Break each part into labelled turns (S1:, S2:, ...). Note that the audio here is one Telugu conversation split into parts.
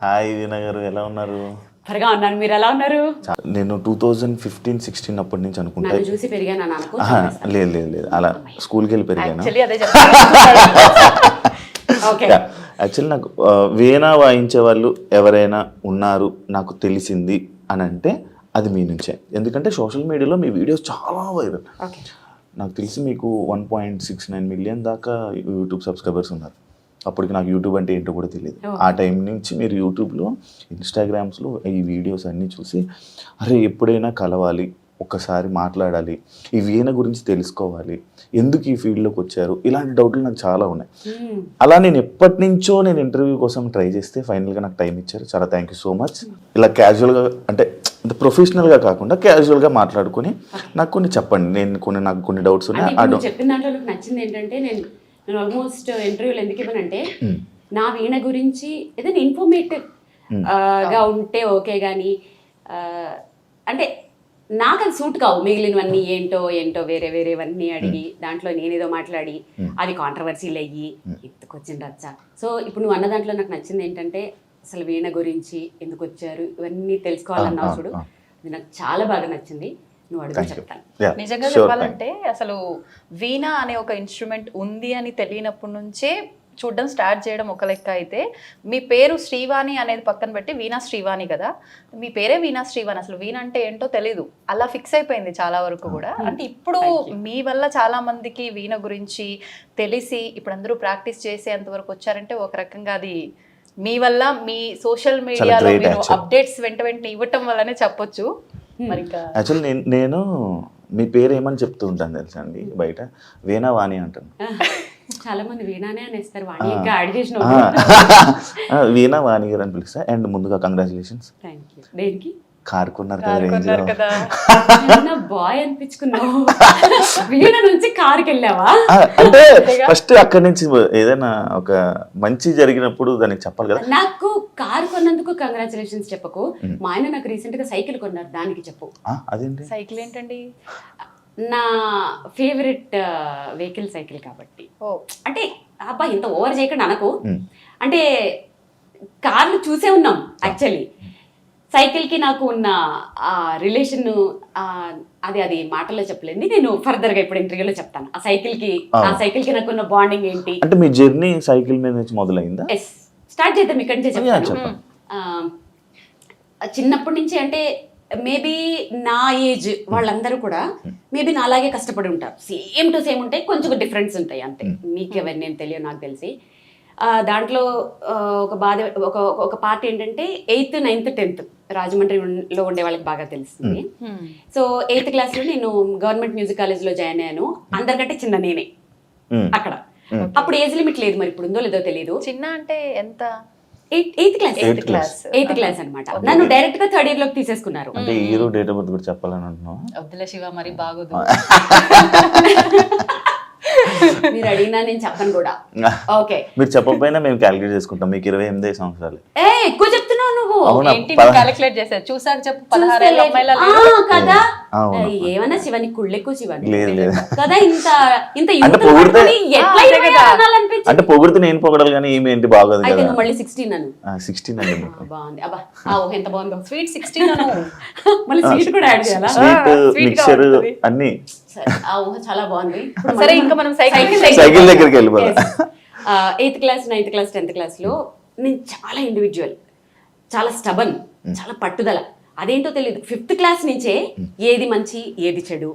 S1: హాయ్ వీణ గారు, ఎలా ఉన్నారు?
S2: త్వరగా ఉన్నాను, మీరు ఎలా ఉన్నారు?
S1: నేను 2015-16 అప్పటి నుంచి అనుకుంటా.
S2: నన్ను చూసి పెరిగాను అనుకో.
S1: లేదు లేదు లేదు, అలా స్కూల్కి వెళ్ళి పెరిగాను. యాక్చువల్లీ నాకు వీణా వాయించే వాళ్ళు ఎవరైనా ఉన్నారు నాకు తెలిసింది అని అంటే అది మీ నుంచే. ఎందుకంటే సోషల్ మీడియాలో మీ వీడియోస్ చాలా వైరల్. నాకు తెలిసి మీకు 1.69 మిలియన్ దాకా యూట్యూబ్ సబ్స్క్రైబర్స్ ఉన్నారు. అప్పటికి నాకు యూట్యూబ్ అంటే ఏంటో కూడా తెలియదు. ఆ టైం నుంచి మీరు యూట్యూబ్లో, ఇన్స్టాగ్రామ్స్లో ఈ వీడియోస్ అన్నీ చూసి అరే ఎప్పుడైనా కలవాలి, ఒక్కసారి మాట్లాడాలి, ఈ వీణ గురించి తెలుసుకోవాలి, ఎందుకు ఈ ఫీల్డ్లోకి వచ్చారు, ఇలాంటి డౌట్లు నాకు చాలా ఉన్నాయి. అలా నేను ఎప్పటి నుంచో నేను ఇంటర్వ్యూ కోసం ట్రై చేస్తే ఫైనల్గా నాకు టైం ఇచ్చారు. చాలా థ్యాంక్ యూ సో మచ్. ఇలా క్యాజువల్గా అంటే ప్రొఫెషనల్గా కాకుండా క్యాజువల్గా మాట్లాడుకొని నాకు కొన్ని చెప్పండి. నాకు కొన్ని డౌట్స్ ఉన్నాయి.
S2: చెప్పిన దాంట్లో నాకు నచ్చింది ఏంటంటే నేను ఆల్మోస్ట్ ఇంటర్వ్యూలు ఎందుకు ఇవ్వనంటే నా వీణ గురించి ఏదైనా ఇన్ఫర్మేటివ్ గా ఉంటే ఓకే, కానీ అంటే నాకు అది సూట్ కావు. మిగిలినవన్నీ ఏంటో ఏంటో వేరే వేరేవన్నీ అడిగి దాంట్లో నేనేదో మాట్లాడి అది కాంట్రవర్సీలు అయ్యి ఎత్తుకొచ్చిన రచ్చ. సో ఇప్పుడు నువ్వు అన్న దాంట్లో నాకు నచ్చింది ఏంటంటే అసలు వీణ గురించి ఎందుకు వచ్చారు ఇవన్నీ తెలుసుకోవాలన్నావు చూడు, అది నాకు చాలా బాగా నచ్చింది. నువ్వు అడుగు చెప్తాను.
S3: నిజంగా చెప్పాలంటే అసలు వీణ అనే ఒక ఇన్స్ట్రుమెంట్ ఉంది అని తెలియనప్పటి నుంచే చూడడం స్టార్ట్ చేయడం ఒక లెక్క అయితే, మీ పేరు శ్రీవాణి అనేది పక్కన పెట్టి వీణా శ్రీవాణి కదా, మీ పేరే వీణా శ్రీవాణి. అసలు వీణ అంటే ఏంటో తెలీదు, అలా ఫిక్స్ అయిపోయింది చాలా వరకు కూడా. అంటే ఇప్పుడు మీ వల్ల చాలా మందికి వీణ గురించి తెలిసి ఇప్పుడు అందరూ ప్రాక్టీస్ చేసేంత వరకు వచ్చారంటే ఒక రకంగా అది మీ వల్ల, మీ సోషల్ మీడియాలో మీరు అప్డేట్స్ వెంట వెంటనే ఇవ్వటం వల్లనే చెప్పొచ్చు. మరి
S1: యాక్చువల్లీ నేను మీ పేరు ఏమని చెప్తూ ఉంటాను తెలుసా అండి, బయట వీణా వాణి అంటాను.
S2: చాలా మంది వీణానే అనేస్తారు, వాణి ఇంకా యాడ్ చేసిన
S1: వీణా వాణి గారు అని పిలుస్తా. అండ్ ముందుగా కంగ్రాచులేషన్స్.
S2: Thank you. దేనికి?
S1: కార్ కొన్నారు
S3: కదా,
S2: బాయ్ అనిపించుకున్నావు. వీణ నుంచి కార్కి వెళ్ళావా?
S1: అంటే ఫస్ట్ అక్కడి నుంచి ఏదైనా ఒక మంచి జరిగినప్పుడు దానికి చెప్పాలి కదా.
S2: నాకు కార్ కొన్నందుకు కంగ్రాచులేషన్స్ చెప్పకు. మా ఆయన నాకు రీసెంట్ గా సైకిల్ కొన్నారు, దానికి చెప్పు.
S1: అదేంటి
S3: సైకిల్ ఏంటండి?
S2: నా ఫేవరెట్ వెహికల్ సైకిల్ కాబట్టి. అంటే అబ్బా ఇంత ఓవర్ చేయకుండా అనకు. అంటే కార్లు చూసే ఉన్నాం యాక్చువల్లీ. సైకిల్కి నాకు ఉన్న రిలేషన్ అది మాటల్లో చెప్పలేదు, నేను ఫర్దర్గా ఇప్పుడు ఇంటర్వ్యూలో చెప్తాను. ఆ సైకిల్కి నాకు ఉన్న బాండింగ్ ఏంటి.
S1: అంటే మీ జర్నీ సైకిల్ మీద నుంచి మొదలైందా?
S2: ఎస్, స్టార్ట్ చేద్దాం ఇక్కడి నుంచే చెప్తాను. చిన్నప్పటి నుంచి అంటే మేబీ నా ఏజ్ వాళ్ళందరూ కూడా మేబీ నా అలాగే కష్టపడి ఉంటారు. సేమ్ టు సేమ్ ఉంటాయి, కొంచెం డిఫరెన్స్ ఉంటాయి అంతే. మీకెవరి నేను తెలియదు నాకు తెలిసి. దాంట్లో ఒక బాధ ఒక పార్ట్ ఏంటంటే 8th, 9th, 10th రాజమండ్రిలో ఉండే వాళ్ళకి బాగా తెలుస్తుంది. సో 8th క్లాస్లో నేను గవర్నమెంట్ మ్యూజిక్ కాలేజ్లో జాయిన్ అయ్యాను. అందరికంటే చిన్న నేనే అక్కడ. అప్పుడు ఏజ్ లిమిట్ లేదు, మరి ఇప్పుడు ఉందో లేదో తెలియదు.
S3: చిన్న అంటే ఎంత?
S2: 8th క్లాస్ అనమాట. నన్ను డైరెక్ట్ గా 3rd year లోకి తీసేసుకున్నారు.
S1: అంటే ఇయర్ డేట్ ఆఫ్ బర్త్ కూడా చెప్పాలని అంటున్నావా?
S3: వద్దులే శివ, మరి బాగోదు.
S2: మీరు అడిగినా నేను చెప్పను కూడా. ఓకే,
S1: మీరు చెప్పకపోయినా మేము క్యాలిక్యులేట్ చేసుకుంటాం. మీకు 28 సంవత్సరాలు.
S2: ఎక్కువ చెప్తున్నావు నువ్వు.
S3: ఏంటి క్యాలిక్యులేట్ చేశారు? చూసాక చెప్పు. 16
S2: కదా, ఏమన్నా శివాని కుళ్ళెక్కువ శివాని కదా.
S1: అంటే పొగిడితే నేను పొగడాలి కానీ ఈమె ఏంటి బాగోదు కదా.
S2: మళ్ళీ 16 అను.
S1: 16 అండి.
S2: బాగుంది. అబ్బా ఎంత బాగుందో. స్వీట్ 16 అను. మళ్ళీ స్వీట్ కూడా యాడ్ చేయాలా?
S1: స్వీట్ మిక్చర్ అన్ని.
S2: చాలా బాగుంది.
S3: సరే, ఇంకా మనం
S1: సైకిల్ దగ్గరికి వెళ్ళిపోదాం.
S2: 8th class, 9th class, 10th క్లాస్లో నేను చాలా ఇండివిజువల్, చాలా స్టబన్, చాలా పట్టుదల. అదేంటో తెలియదు. 5th క్లాస్ నుంచే ఏది మంచి ఏది చెడు,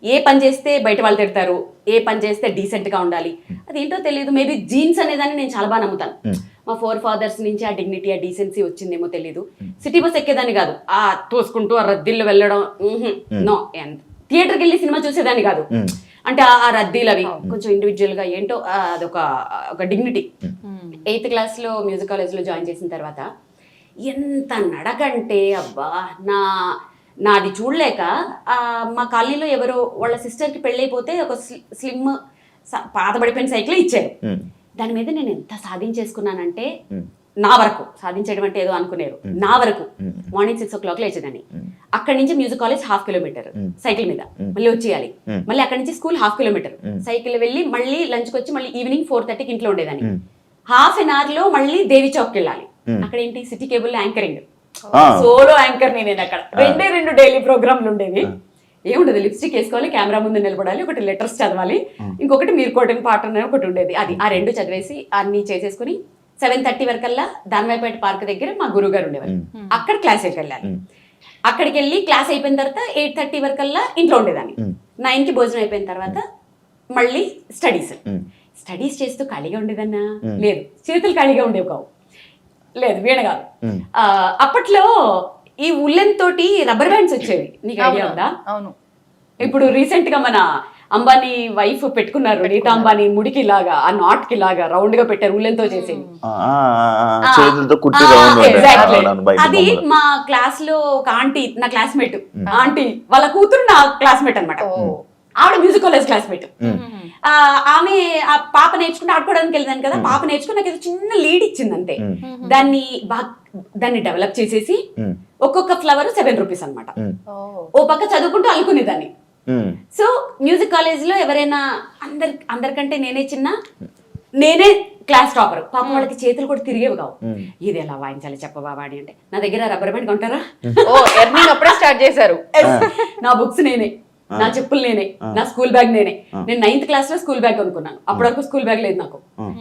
S2: ఏ పని చేస్తే బయట వాళ్ళు తిడతారు, ఏ పని చేస్తే డీసెంట్గా ఉండాలి, అదేంటో తెలియదు. మేబీ జీన్స్ అనేదాన్ని నేను చాలా బాగా నమ్ముతాను. మా 4 fathers నుంచి ఆ డిగ్నిటీ, ఆ డీసెన్సీ వచ్చిందేమో తెలియదు. సిటీ బస్ ఎక్కేదాన్ని కాదు, ఆ తోసుకుంటూ ఆ రద్దీల్లో వెళ్ళడం. నో, థియేటర్కి వెళ్ళి సినిమా చూసేదాన్ని కాదు. అంటే ఆ రద్దీలు అవి కొంచెం ఇండివిజువల్గా ఏంటో ఒక డిగ్నిటీ. 8th క్లాస్లో మ్యూజిక్ కాలేజ్లో జాయిన్ చేసిన తర్వాత ఎంత నడకంటే అబ్బా, నాది చూడలేక మా కాలనీలో ఎవరో వాళ్ళ సిస్టర్కి పెళ్ళైపోతే ఒక స్లిమ్ పాతబడిపోయిన సైకిల్ ఇచ్చారు. దాని మీద నేను ఎంత సాధించేసుకున్నానంటే, నా వరకు సాధించడం అంటే ఏదో అనుకునేరు, నా వరకు మార్నింగ్ 6 o'clock లేచేదాన్ని. అక్కడి నుంచి మ్యూజిక్ కాలేజ్ 1/2 kilometer సైకిల్ మీద మళ్ళీ వచ్చేయాలి. మళ్ళీ అక్కడి నుంచి స్కూల్ 1/2 kilometer సైకిల్ వెళ్ళి మళ్ళీ లంచ్కి వచ్చి మళ్ళీ ఈవినింగ్ 4:30కి ఇంట్లో ఉండేదాన్ని. 1/2 an hour లో మళ్ళీ దేవి చౌక్కి వెళ్ళాలి. అక్కడ ఏంటి సిటీ కేబుల్ యాంకరింగ్,
S1: ఆ.
S2: సోలో యాంకర్ నేను అక్కడ. 2 డైలీ ప్రోగ్రాంలు ఉండేవి. ఏముండదు, లిప్స్టిక్ వేసుకోవాలి, కెమెరా ముందు నిలబడాలి, ఒకటి లెటర్స్ చదవాలి, ఇంకొకటి మీరు కోటింగ్ పాట అనేది ఒకటి ఉండేది. అది ఆ 2 చదివేసి అన్ని చేసేసుకుని 7:30 వరకల్లా దానివైపేట పార్క్ దగ్గర మా గురువు గారు ఉండేవారు. అక్కడ క్లాస్కి వెళ్ళాలి. అక్కడికి వెళ్ళి క్లాస్ అయిపోయిన తర్వాత 8:30 వరకల్లా ఇంట్లో ఉండేదాన్ని. 9కి భోజనం అయిపోయిన తర్వాత మళ్ళీ స్టడీస్ చేస్తూ ఖాళీగా ఉండేదన్నా? లేదు. చేతులు ఖాళీగా ఉండేవి కావు. లేదు, వీణ కాదు. అప్పట్లో ఈ ఉల్లెన్ తోటి రబ్బర్ బ్యాండ్స్ వచ్చేవి, నీకు ఐడియా ఉందా?
S3: అవును.
S2: ఇప్పుడు రీసెంట్ గా మన అంబానీ వైఫ్ పెట్టుకున్నారు, నీతా అంబానీ, ముడికి లాగా ఆ నాట్ కి లాగా రౌండ్ గా పెట్టారు, ఉల్లెన్ తో చేసేది.
S1: చేతులతో కుట్టి
S2: అది మా క్లాస్ లో ఒక ఆంటీ, నా క్లాస్మేట్ ఆంటీ వాళ్ళ కూతురు నా క్లాస్మేట్ అన్నమాట. ఆవిడ మ్యూజిక్ కాలేజ్ క్లాస్మేట్. ఆమె ఆ పాప నేర్చుకుంటే ఆడుకోవడానికి వెళ్ళాను కదా, పాప నేర్చుకుని నాకు ఏదో చిన్న లీడ్ ఇచ్చింది అంతే. దాన్ని డెవలప్ చేసేసి ఒక్కొక్క ఫ్లవర్ 7 రూపీస్ అనమాట. ఓ పక్క చదువుకుంటూ అల్లుకునేదాన్ని. సో మ్యూజిక్ కాలేజ్ లో ఎవరైనా అందరికంటే నేనే క్లాస్ టాపర్. పాపం వాళ్ళకి చేతులు కూడా తిరిగేవి కావు. ఇది ఎలా వాయించాలి చెప్పవా వాడి అంటే, నా దగ్గర రబ్బర్ బ్యాండ్ కొంటారా?
S3: అప్పుడే స్టార్ట్ చేశారు.
S2: నా బుక్స్ నేనే, నా చెప్పులు నేనే, నా స్కూల్ బ్యాగ్ నేనే. నేను 9th క్లాస్ లో స్కూల్ బ్యాగ్ కొనుక్కున్నాను. అప్పటి వరకు స్కూల్ బ్యాగ్ లేదు నాకు.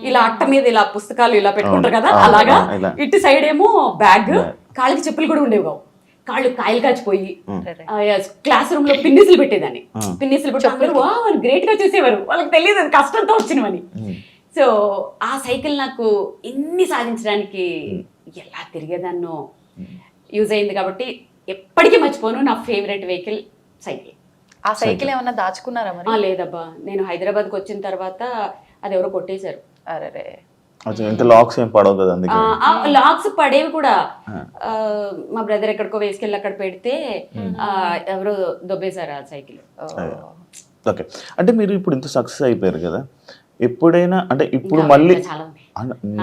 S2: ఇలా అట్ట మీద ఇలా పుస్తకాలు ఇలా పెట్టుకుంటారు కదా, అలాగా. ఇటు సైడ్ ఏమో బ్యాగ్, కాళ్ళకి చెప్పులు కూడా ఉండేవి కావు. కాళ్ళు కాయలు కాచిపోయి క్లాస్ రూమ్ లో పిన్నిసులు పెట్టేదాన్ని. పిన్నిసులు పెట్టి అందరూ వాళ్ళు గ్రేట్ గా చూసేవారు. వాళ్ళకి తెలియదు అది కష్టంతో వచ్చినవని. సో ఆ సైకిల్ నాకు ఇన్ని సాధించడానికి ఎలా తిరిగేదాన్నో యూజ్ అయింది. కాబట్టి ఎప్పటికీ మర్చిపోను, నా ఫేవరెట్ వెహికల్ సైకిల్.
S3: ఆ సైకిల్ ఏమన్నా దాచుకున్నారా మరి?
S2: లేదబ్బా, నేను హైదరాబాద్కి వచ్చిన తర్వాత అది ఎవరో కొట్టేశారు.
S3: అరే,
S1: లాక్స్ ఏం పడవు కదా,
S2: లాక్స్ పడేవి కూడా. మా బ్రదర్ ఎక్కడికో వేసుకెళ్ళి అక్కడ పెడితే ఎవరో దొబ్బేశారు ఆ సైకిల్.
S1: ఓకే, అంటే మీరు ఇప్పుడు ఇంత సక్సెస్ అయిపోయారు కదా, ఎప్పుడైనా అంటే ఇప్పుడు మళ్ళీ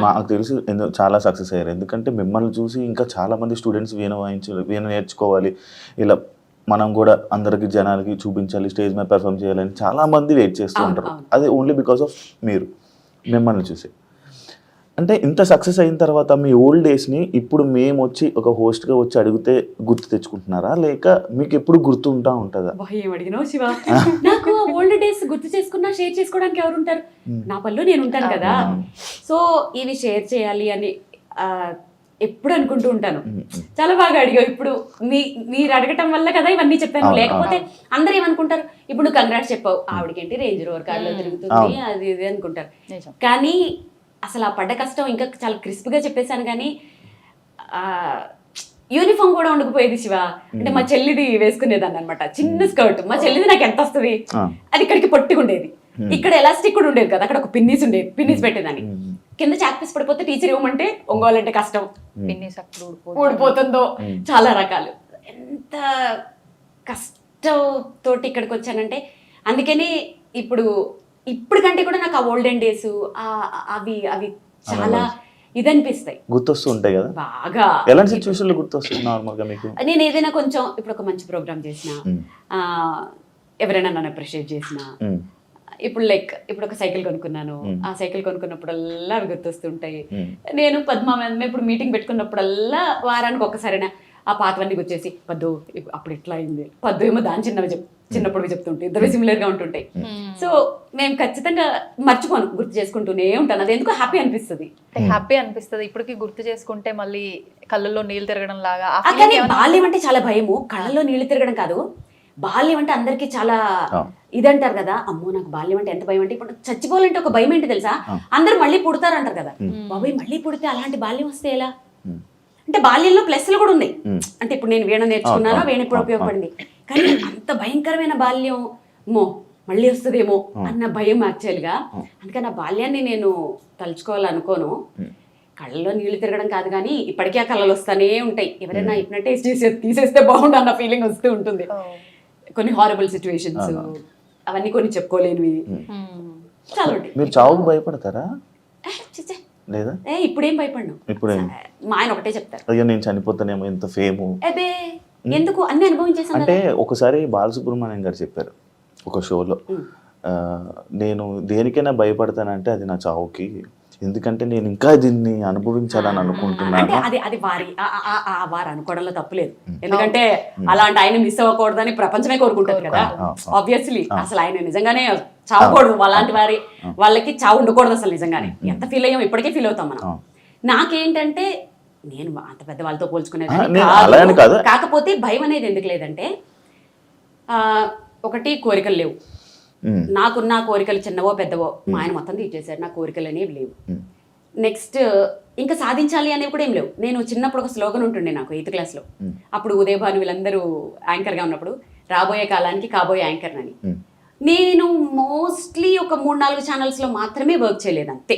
S1: మాకు తెలుసు చాలా సక్సెస్ అయ్యారు, ఎందుకంటే మిమ్మల్ని చూసి ఇంకా చాలా మంది స్టూడెంట్స్ వీణ నేర్చుకోవాలి, ఇలా మనం కూడా అందరికి జనాలకి చూపించాలి, స్టేజ్ మీద పెర్ఫామ్ చేయాలని చాలా మంది వెయిట్ చేస్తూ ఉంటారు. అది ఓన్లీ బికాస్ ఆఫ్ మిమ్మల్ని చూసి. అంటే ఇంత సక్సెస్ అయిన తర్వాత మీ ఓల్డ్ డేస్ని ఇప్పుడు మేము వచ్చి ఒక హోస్ట్గా వచ్చి అడిగితే గుర్తు తెచ్చుకుంటున్నారా, లేక మీకు ఎప్పుడు గుర్తుంటా ఉంటుందా?
S2: ఏం అడిగినావు శివ? నాకు ఓల్డ్ డేస్ గుర్తు చేసుకున్నా షేర్ చేసుకోవడానికి ఎవరు ఉంటారు? నా పనిలో నేను ఉంటాను కదా. సో ఇవి షేర్ చేయాలి అని ఎప్పుడు అనుకుంటూ ఉంటాను. చాలా బాగా అడిగావు. ఇప్పుడు మీరు అడగటం వల్ల కదా ఇవన్నీ చెప్పాను. లేకపోతే అందరూ ఏమనుకుంటారు, ఇప్పుడు నువ్వు కంగ్రాట్స్ చెప్పావు, ఆవిడకేంటి రేంజ్ రోవర్ కార్లో తిరుగుతుంది అది ఇది అనుకుంటారు. కానీ అసలు ఆ పడ్డ కష్టం ఇంకా చాలా క్రిస్ప్గా చెప్పేశాను. కానీ యూనిఫామ్ కూడా ఉండకపోయేది శివ. అంటే మా చెల్లిది వేసుకునేదాన్ని అనమాట, చిన్న స్కర్ట్. మా చెల్లిది నాకు ఎంత వస్తుంది, అది ఇక్కడికి పొట్టుకుండేది. ఇక్కడ ఎలాస్టిక్ కూడా ఉండేది కదా, అక్కడ ఒక పిన్నీస్ ఉండేది, పిన్నీస్ పెట్టేదాన్ని. కింద చాక్ పీస్ పడిపోతే టీచర్ ఇవ్వమంటే ఒంగోలంటే కష్టం,
S3: పిన్నీస్
S2: ఊడిపోతుందో, చాలా రకాలు. ఎంత కష్టంతోటి ఇక్కడికి వచ్చానంటే అందుకని ఇప్పటికంటే కూడా నాకు ఆ ఓల్డెన్ డేస్ అవి చాలా ఇదనిపిస్తాయి,
S1: గుర్తొస్తూ ఉంటాయి కదా
S2: బాగా.
S1: ఎలాంటి సిచ్యువేషన్లో గుర్తొస్తుంది నార్మల్గా మీకు?
S2: నేను ఏదైనా కొంచెం ఇప్పుడు ఒక మంచి ప్రోగ్రామ్ చేసిన, ఎవరైనా నన్ను అప్రిషియేట్ చేసిన, ఇప్పుడు ఒక సైకిల్ కొనుక్కున్నాను, ఆ సైకిల్ కొనుక్కున్నప్పుడల్లా అవి గుర్తొస్తుంటాయి. నేను పద్మ ఇప్పుడు మీటింగ్ పెట్టుకున్నప్పుడల్లా వారానికి ఒక్కసారైనా ఆ పాతవన్నీ గుర్చేసి, పద్దు అప్పుడు ఇట్లా అయింది, పద్దు ఏమో దాని చిన్నప్పుడు చెప్తుంటాయి, ఇద్దరు సిమిలర్ గా ఉంటుంటాయి. సో మేము ఖచ్చితంగా మర్చిపోను, గుర్తు చేసుకుంటూనే ఉంటాను. అది ఎందుకో హ్యాపీ అనిపిస్తుంది.
S3: ఇప్పటికి గుర్తు చేసుకుంటే మళ్ళీ కళ్ళల్లో నీళ్ళు తిరగడం లాగా.
S2: కానీ బాల్యం అంటే చాలా భయము, కళ్ళల్లో నీళ్లు తిరగడం కాదు. బాల్యం అంటే అందరికి చాలా ఇదంటారు కదా, అమ్మో నాకు బాల్యం అంటే ఎంత భయం అంటే, ఇప్పుడు చచ్చిపోవాలంటే ఒక భయం ఏంటి తెలుసా, అందరూ మళ్ళీ పుడతారు అంటారు కదా. బాబాయ్ మళ్ళీ పుడితే అలాంటి బాల్యం వస్తే ఎలా అంటే, బాల్యంలో ప్లస్లు కూడా ఉన్నాయి. అంటే ఇప్పుడు నేను వీణ నేర్చుకున్నాను, వీణ ఇప్పుడు ఉపయోగపడింది. కానీ అంత భయంకరమైన బాల్యం మళ్ళీ వస్తుందేమో అన్న భయం యాక్చువల్గా. అందుకని ఆ బాల్యాన్ని నేను తలుచుకోవాలనుకోను. కళ్ళలో నీళ్లు తిరగడం కాదు, కానీ ఇప్పటికీ ఆ కళ్ళలు వస్తానే ఉంటాయి. ఎవరైనా హిప్నటైజ్ తీసేస్తే బాగుండు అన్న ఫీలింగ్ వస్తూ ఉంటుంది. కొన్ని హారబుల్ సిచ్యువేషన్స్, అవన్నీ కొన్ని చెప్పుకోలేనివి చాలా ఉంటాయి.
S1: మీరు చావుకు భయపడతారా? లేదా?
S2: ఇప్పుడేం భయపడ్ను. మా ఆయన ఒకటే చెప్తారు,
S1: అయ్యో నేను చనిపోతానేమో, ఎంత ఫేము.
S2: అదే ఎందుకు అన్ని అనుభవించేసాను.
S1: అంటే ఒకసారి బాలసుబ్రహ్మణ్యం గారు చెప్పారు ఒక షోలో, నేను దేనికైనా భయపడతానంటే అది నా చావుకి, ఎందుకంటే నేను ఇంకా దీన్ని అనుభవించాలని
S2: అంటే
S1: అనుకుంటున్నాను.
S2: అది వారు అనుకోవడంలో తప్పులేదు, ఎందుకంటే అలాంటి ఆయన మిస్ అవ్వకూడదని ప్రపంచమే కోరుకుంటారు కదా. ఆబ్వియస్లీ అసలు ఆయన నిజంగానే చావకూడదు, అలాంటి వాళ్ళకి చావు ఉండకూడదు అసలు. నిజంగానే ఎంత ఫీల్ అయ్యాం ఇప్పటికే ఫీల్ అవుతాం మనం. నాకేంటంటే నేను అంత పెద్ద వాళ్ళతో పోల్చుకునేది
S1: కాదు,
S2: కాకపోతే భయం అనేది ఎందుకు లేదంటే ఒకటి కోరికలు లేవు నాకున్న కోరికలు, చిన్నవో పెద్దవో మా ఆయన మొత్తం తీర్చేశారు, నా కోరికలు అనేవి లేవు. నెక్స్ట్ ఇంకా సాధించాలి అనేవి కూడా ఏం లేవు. నేను చిన్నప్పుడు ఒక స్లోగన్ ఉంటుండే నాకు 8th క్లాస్లో, అప్పుడు ఉదయభాను వీళ్ళందరూ యాంకర్గా ఉన్నప్పుడు, రాబోయే కాలానికి కాబోయే యాంకర్ అని. నేను మోస్ట్లీ ఒక 3-4 ఛానల్స్లో మాత్రమే వర్క్ చేయలేదు అంతే.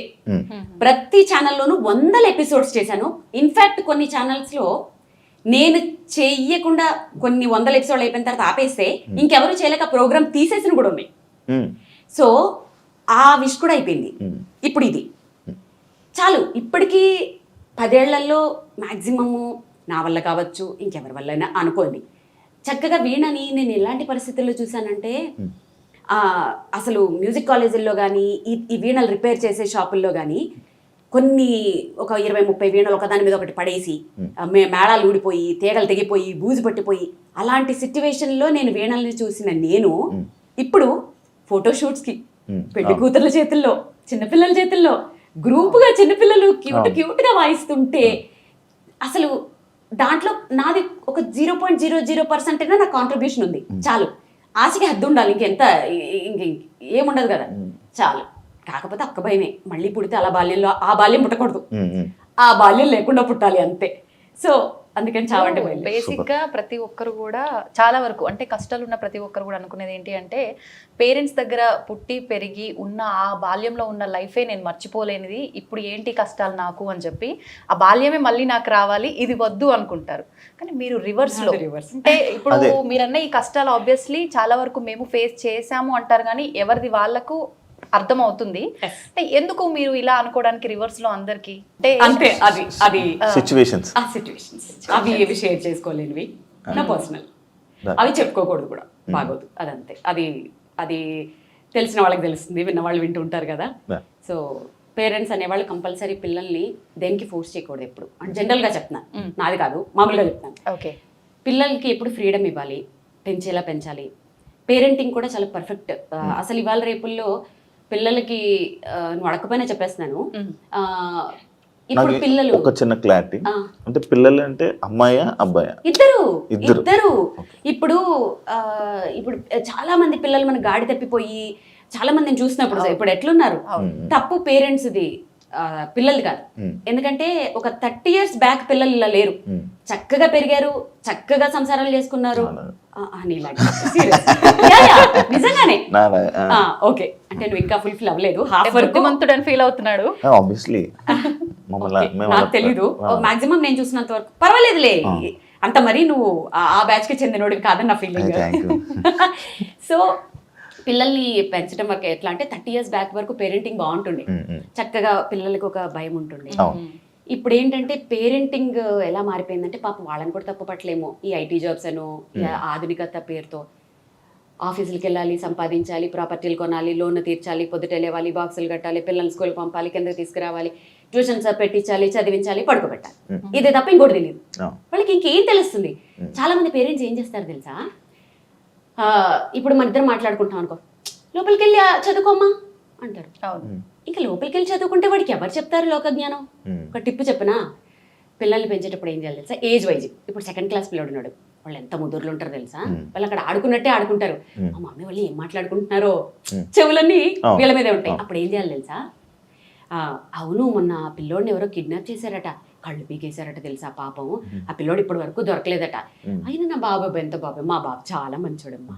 S2: ప్రతి ఛానల్లోనూ 100 ఎపిసోడ్స్ చేశాను. ఇన్ఫ్యాక్ట్ కొన్ని ఛానల్స్లో నేను చెయ్యకుండా కొన్ని 100 ఎపిసోడ్లు అయిపోయిన తర్వాత ఆపేస్తే ఇంకెవరు చేయలేక ప్రోగ్రామ్ తీసేసిన కూడా ఉన్నాయి. సో ఆ విష్ కూడా అయిపోయింది. ఇప్పుడు ఇది చాలు. ఇప్పటికీ 10 ఏళ్లలో మ్యాక్సిమము నా వల్ల కావచ్చు, ఇంకెవరి వల్లైనా అనుకోండి. చక్కగా వీణని నేను ఎలాంటి పరిస్థితుల్లో చూశానంటే, అసలు మ్యూజిక్ కాలేజీల్లో కానీ ఈ వీణలు రిపేర్ చేసే షాపుల్లో కానీ కొన్ని ఒక 20-30 వీణలు ఒకదాని మీద ఒకటి పడేసి మేళాలు ఊడిపోయి, తీగలు తెగిపోయి, బూజు పట్టిపోయి, అలాంటి సిచ్యువేషన్లో నేను వీణల్ని చూసిన నేను ఇప్పుడు ఫోటోషూట్స్కి పెళ్లి కూతుర్ల చేతుల్లో, చిన్నపిల్లల చేతుల్లో గ్రూపుగా చిన్నపిల్లలు క్యూట్గా వాయిస్తుంటే అసలు దాంట్లో నాది ఒక 0.00% అయినా నా కాంట్రిబ్యూషన్ ఉంది. చాలు, ఆశకి హద్దు ఉండాలి, ఇంకెంత ఏముండదు కదా, చాలు. కాకపోతే ఒక్క భయమే, మళ్ళీ పుడితే అలా బాల్యంలో ఆ బాల్యం పుట్టకూడదు, ఆ బాల్యం లేకుండా పుట్టాలి అంతే. సో అందుకని చావంటే
S3: బేసిక్ గా ప్రతి ఒక్కరు కూడా చాలా వరకు అంటే కష్టాలు ఉన్న ప్రతి ఒక్కరు కూడా అనుకునేది ఏంటి అంటే, పేరెంట్స్ దగ్గర పుట్టి పెరిగి ఉన్న ఆ బాల్యంలో ఉన్న లైఫే నేను మర్చిపోలేనిది, ఇప్పుడు ఏంటి కష్టాలు నాకు అని చెప్పి ఆ బాల్యమే మళ్ళీ నాకు రావాలి, ఇది వద్దు అనుకుంటారు. కానీ మీరు రివర్స్ లో అంటే ఇప్పుడు మీరన్న ఈ కష్టాలు ఆబ్వియస్లీ చాలా వరకు మేము ఫేస్ చేసాము అంటారు, కానీ ఎవరిది వాళ్ళకు అర్థం అవుతుంది. అంటే ఎందుకు మీరు ఇలా అనుకోవడానికి రివర్స్ లో అందరికి
S2: అంటే అది
S1: సిచ్యువేషన్స్
S2: అవి ఏవి షేర్ చేసుకోలేనివి, నా పర్సనల్, అవి చెప్పుకోకూడదు కూడా, బాగోదు. అదంతే, అది తెలిసిన వాళ్ళకి తెలుస్తుంది, విన్న వాళ్ళు వింటూ ఉంటారు కదా. సో పేరెంట్స్ అనేవాళ్ళు కంపల్సరీ పిల్లల్ని దేనికి ఫోర్స్ చేయకూడదు ఎప్పుడు. అంటే జనరల్గా చెప్తున్నాను, నాది కాదు, మామూలుగా చెప్తాను.
S3: ఓకే,
S2: పిల్లలకి ఎప్పుడు ఫ్రీడమ్ ఇవ్వాలి, పెంచేలా పెంచాలి. పేరెంటింగ్ కూడా చాలా పర్ఫెక్ట్. అసలు ఇవాళ రేపుల్లో పిల్లలకి నువ్వు అడగకపోయినా చెప్పేస్తున్నాను, ఇప్పుడు పిల్లలు
S1: ఒక చిన్న క్లారిటీ, అంటే పిల్లలు అంటే అమ్మాయా అబ్బాయా?
S2: ఇద్దరు. ఇప్పుడు చాలా మంది పిల్లలు మన గాడి తప్పిపోయి చాలా మందిని చూసినప్పుడు ఇప్పుడు ఎట్లున్నారు, తప్పు పేరెంట్స్ది, పిల్లలు కాదు. ఎందుకంటే ఒక 30 years బ్యాక్ పిల్లలు ఇలా లేరు, చక్కగా పెరిగారు, చక్కగా సంసారాలు చేసుకున్నారు. నిజంగానే ఓకే, అంటే నువ్వు ఇంకా ఫుల్ఫిల్ అవ్వలేదు, హాఫ్ వరకు
S3: మంతుడని ఫీల్ అవుతున్నాడు.
S1: ఆబ్వియస్లీ
S2: నాకు తెలీదు, మాక్సిమం నేను చూసినంత వరకు పర్వాలేదులే, అంత మరి నువ్వు ఆ బ్యాచ్ కి చెందినోడివి కాదని నా ఫీలింగ్. సో పిల్లల్ని పెంచడం వరకు ఎట్లా అంటే 30 years బ్యాక్ వరకు పేరెంటింగ్ బాగుంటుండే, చక్కగా పిల్లలకి ఒక భయం ఉంటుండే. ఇప్పుడు ఏంటంటే పేరెంటింగ్ ఎలా మారిపోయిందంటే, పాపం వాళ్ళని కూడా తప్పు పట్టలేము. ఈ ఐటీ జాబ్స్ అను ఆధునికత పేరుతో ఆఫీసులకి వెళ్ళాలి, సంపాదించాలి, ప్రాపర్టీలు కొనాలి, లోన్ తీర్చాలి, పొద్దుటెళ్ళేవాలి, బాక్సులు కట్టాలి, పిల్లల్ని స్కూల్కి పంపాలి, కిందకి తీసుకురావాలి, ట్యూషన్స్ పెట్టించాలి, చదివించాలి, పడుకోబెట్టాలి. ఇదే తప్ప ఇంకోటి తెలియదు వాళ్ళకి. ఇంకేం తెలుస్తుంది? చాలా మంది పేరెంట్స్ ఏం చేస్తారు తెలుసా, ఇప్పుడు మన ఇద్దరు మాట్లాడుకుంటాం అనుకో, లోపలికి వెళ్ళి చదువుకోమ్మా అంటారు. ఇంకా లోపలికి వెళ్ళి చదువుకుంటే వాడికి ఎవరు చెప్తారు లోక జ్ఞానం? ఒక టిప్పు చెప్పనా, పిల్లల్ని పెంచేటప్పుడు ఏం చేయాలి తెలుసా, ఏజ్ వైజ్. ఇప్పుడు 2nd class పిల్లడు ఉన్నాడు, వాళ్ళు ఎంత ముదురులు ఉంటారు తెలుసా, వాళ్ళు అక్కడ ఆడుకున్నట్టే ఆడుకుంటారు. మా మమ్మీ వాళ్ళు ఏం మాట్లాడుకుంటున్నారో చెవులన్నీ వీళ్ళ మీదే ఉంటాయి. అప్పుడు ఏం చేయాలి తెలుసా, అవును మొన్న పిల్లోడిని ఎవరో కిడ్నాప్ చేశారట, కళ్ళు పీకేశారట తెలుసా పాపం, ఆ పిల్లోడు ఇప్పటి వరకు దొరకలేదట. అయినా నా బాబాయ్ ఎంత బాబాయ్, మా బాబు చాలా మంచోడమ్మా,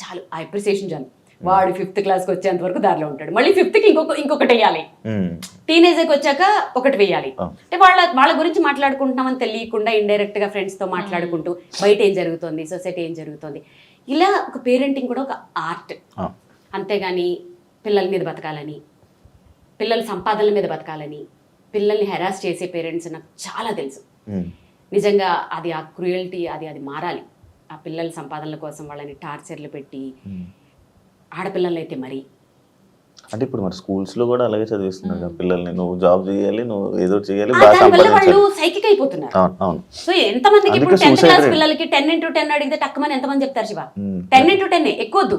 S2: చాలు ఆ అప్రిసియేషన్ చాలు. వాడు 5th classకి వచ్చేంత వరకు దారిలో ఉంటాడు, మళ్ళీ 5th కి ఇంకొకటి వేయాలి, టీనేజ్కి వచ్చాక ఒకటి వేయాలి. అంటే వాళ్ళ గురించి మాట్లాడుకుంటున్నామని తెలియకుండా ఇండైరెక్ట్ గా ఫ్రెండ్స్ తో మాట్లాడుకుంటూ బయట ఏం జరుగుతుంది, సొసైటీ ఏం జరుగుతుంది, ఇలా ఒక పేరెంటింగ్ కూడా ఒక ఆర్ట్. అంతేగాని పిల్లల మీద బతకాలని, పిల్లల సంపాదనల మీద బతకాలని, పిల్లల్ని హెరాస్ చేసే పేరెంట్స్ నాకు చాలా తెలుసు. నిజంగా అది ఆ క్రూయల్టీ అది మారాలి. ఆ పిల్లల సంపాదనల కోసం వాళ్ళని టార్చర్లు పెట్టి, ఆడపిల్లలు అయితే మరి
S1: అంటే ఇప్పుడు మరి స్కూల్స్ లో కూడా అలాగే చదివిస్తున్నారు కదా పిల్లల్ని, నువ్వు జాబ్ చేయాలి, నువ్వు ఏదో చేయాలి,
S2: ఆ,
S1: బాగా
S2: దానివల్ల వాళ్ళు
S1: సంపాదించాలి.
S2: సైకిక్ అయిపోతున్నారు.
S1: అవును అవును.
S2: సో ఎంతమందికి ఇప్పుడు
S1: అందుకే
S2: 10th
S1: suicide
S2: క్లాస్
S1: rate.
S2: పిల్లలకి 10x10 అడిగితే టక్కుమని ఎంతమంది చెప్తారు శివ? 10x10 ఎక్కువద్దు,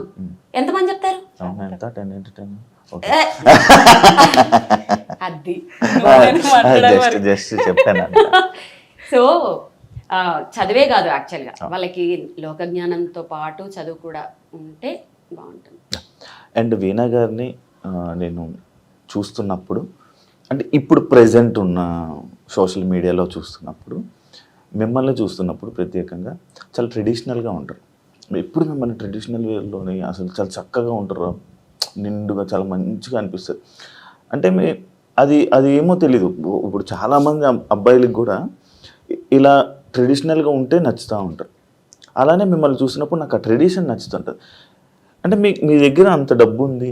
S2: ఎంతమంది చెప్తారు?
S1: అవును, ఎంత 10x10?
S2: అది
S1: జస్ట్ చెప్పాను.
S2: సో చదివే కాదు యాక్చువల్గా వాళ్ళకి లోక జ్ఞానంతో పాటు చదువు కూడా ఉంటే బాగుంటుంది.
S1: అండ్ వీణా గారిని నేను చూస్తున్నప్పుడు, అంటే ఇప్పుడు ప్రెజెంట్ ఉన్న సోషల్ మీడియాలో చూస్తున్నప్పుడు, మిమ్మల్ని చూస్తున్నప్పుడు ప్రత్యేకంగా చాలా ట్రెడిషనల్గా ఉంటారు. ఎప్పుడు మిమ్మల్ని ట్రెడిషనల్ వేలోని అసలు చాలా చక్కగా ఉంటారు, నిండుగా చాలా మంచిగా అనిపిస్తుంది. అంటే అది అది ఏమో తెలీదు. ఇప్పుడు చాలామంది అబ్బాయిలకు కూడా ఇలా ట్రెడిషనల్గా ఉంటే నచ్చుతూ ఉంటారు. అలానే మిమ్మల్ని చూసినప్పుడు నాకు ఆ ట్రెడిషన్ నచ్చుతుంటుంది. అంటే మీ దగ్గర అంత డబ్బు ఉంది,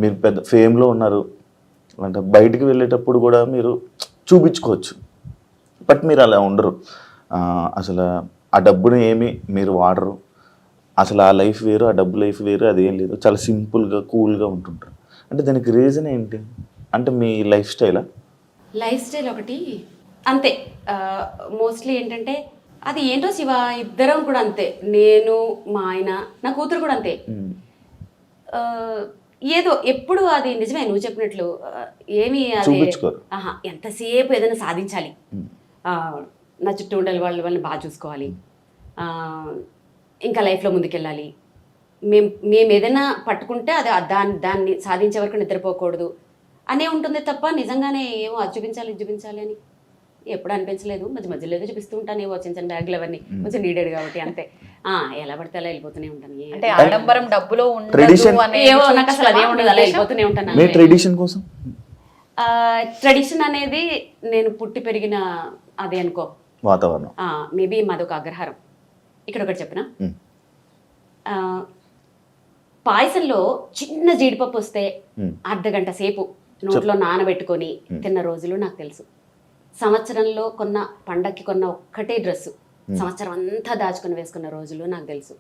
S1: మీరు పెద్ద ఫేమ్లో ఉన్నారు, అంటే బయటికి వెళ్ళేటప్పుడు కూడా మీరు చూపించుకోవచ్చు. బట్ మీరు అలా ఉండరు. అసలు ఆ డబ్బుని ఏమి మీరు వాడరు. అసలు ఆ లైఫ్ వేరు, ఆ డబ్బు లైఫ్ వేరు, అదేం లేదు. చాలా సింపుల్గా కూల్గా ఉంటుంటారు. అంటే దానికి రీజన్ ఏంటి? అంటే మీ లైఫ్ స్టైలా?
S2: లైఫ్ స్టైల్ ఒకటి అంతే. మోస్ట్లీ ఏంటంటే అది ఏంటో శివ, ఇద్దరం కూడా అంతే. నేను, మా ఆయన, నా కూతురు కూడా అంతే. ఏదో ఎప్పుడు అది నిజమే నువ్వు చెప్పినట్లు ఏమి అది ఎంతసేపు ఏదైనా సాధించాలి, నా చుట్టూ ఉండే వాళ్ళని బాగా చూసుకోవాలి, ఇంకా లైఫ్లో ముందుకెళ్ళాలి, మేము ఏదైనా పట్టుకుంటే అది దాన్ని సాధించే వరకు నిద్రపోకూడదు అనే ఉంటుంది తప్ప నిజంగానే ఏమో అది చూపించాలి అని ఎప్పుడు అనిపించలేదు. మధ్యలో ఏదో చూపిస్తూ ఉంటాను, ఏవో చిన్న బ్యాగులు అవన్నీ కొంచెం నీడెడ్ కాబట్టి అంతే. ఎలా పడితే అలా వెళ్ళిపోతూనే ఉంటాను.
S3: అంటే ఆడంబరం డబ్బులో
S2: ఏవో నాకు అసలు అదే ఉండదు, అలా వెళ్ళిపోతూనే ఉంటాను. ట్రెడిషన్ అనేది నేను పుట్టి పెరిగిన అదే అనుకో
S1: వాతావరణం.
S2: మేబీ మాదొక అగ్రహారం. ఇక్కడ ఒకటి చెప్పిన, పాయసంలో చిన్న జీడిపప్పు వస్తే అర్ధగంట సేపు నోట్లో నానబెట్టుకొని తిన్న రోజులు నాకు తెలుసు. సంవత్సరంలో పండక్కి కొన్న ఒక్కటే డ్రెస్సు సంవత్సరం అంతా దాచుకొని వేసుకున్న రోజులు నాకు తెలుసు.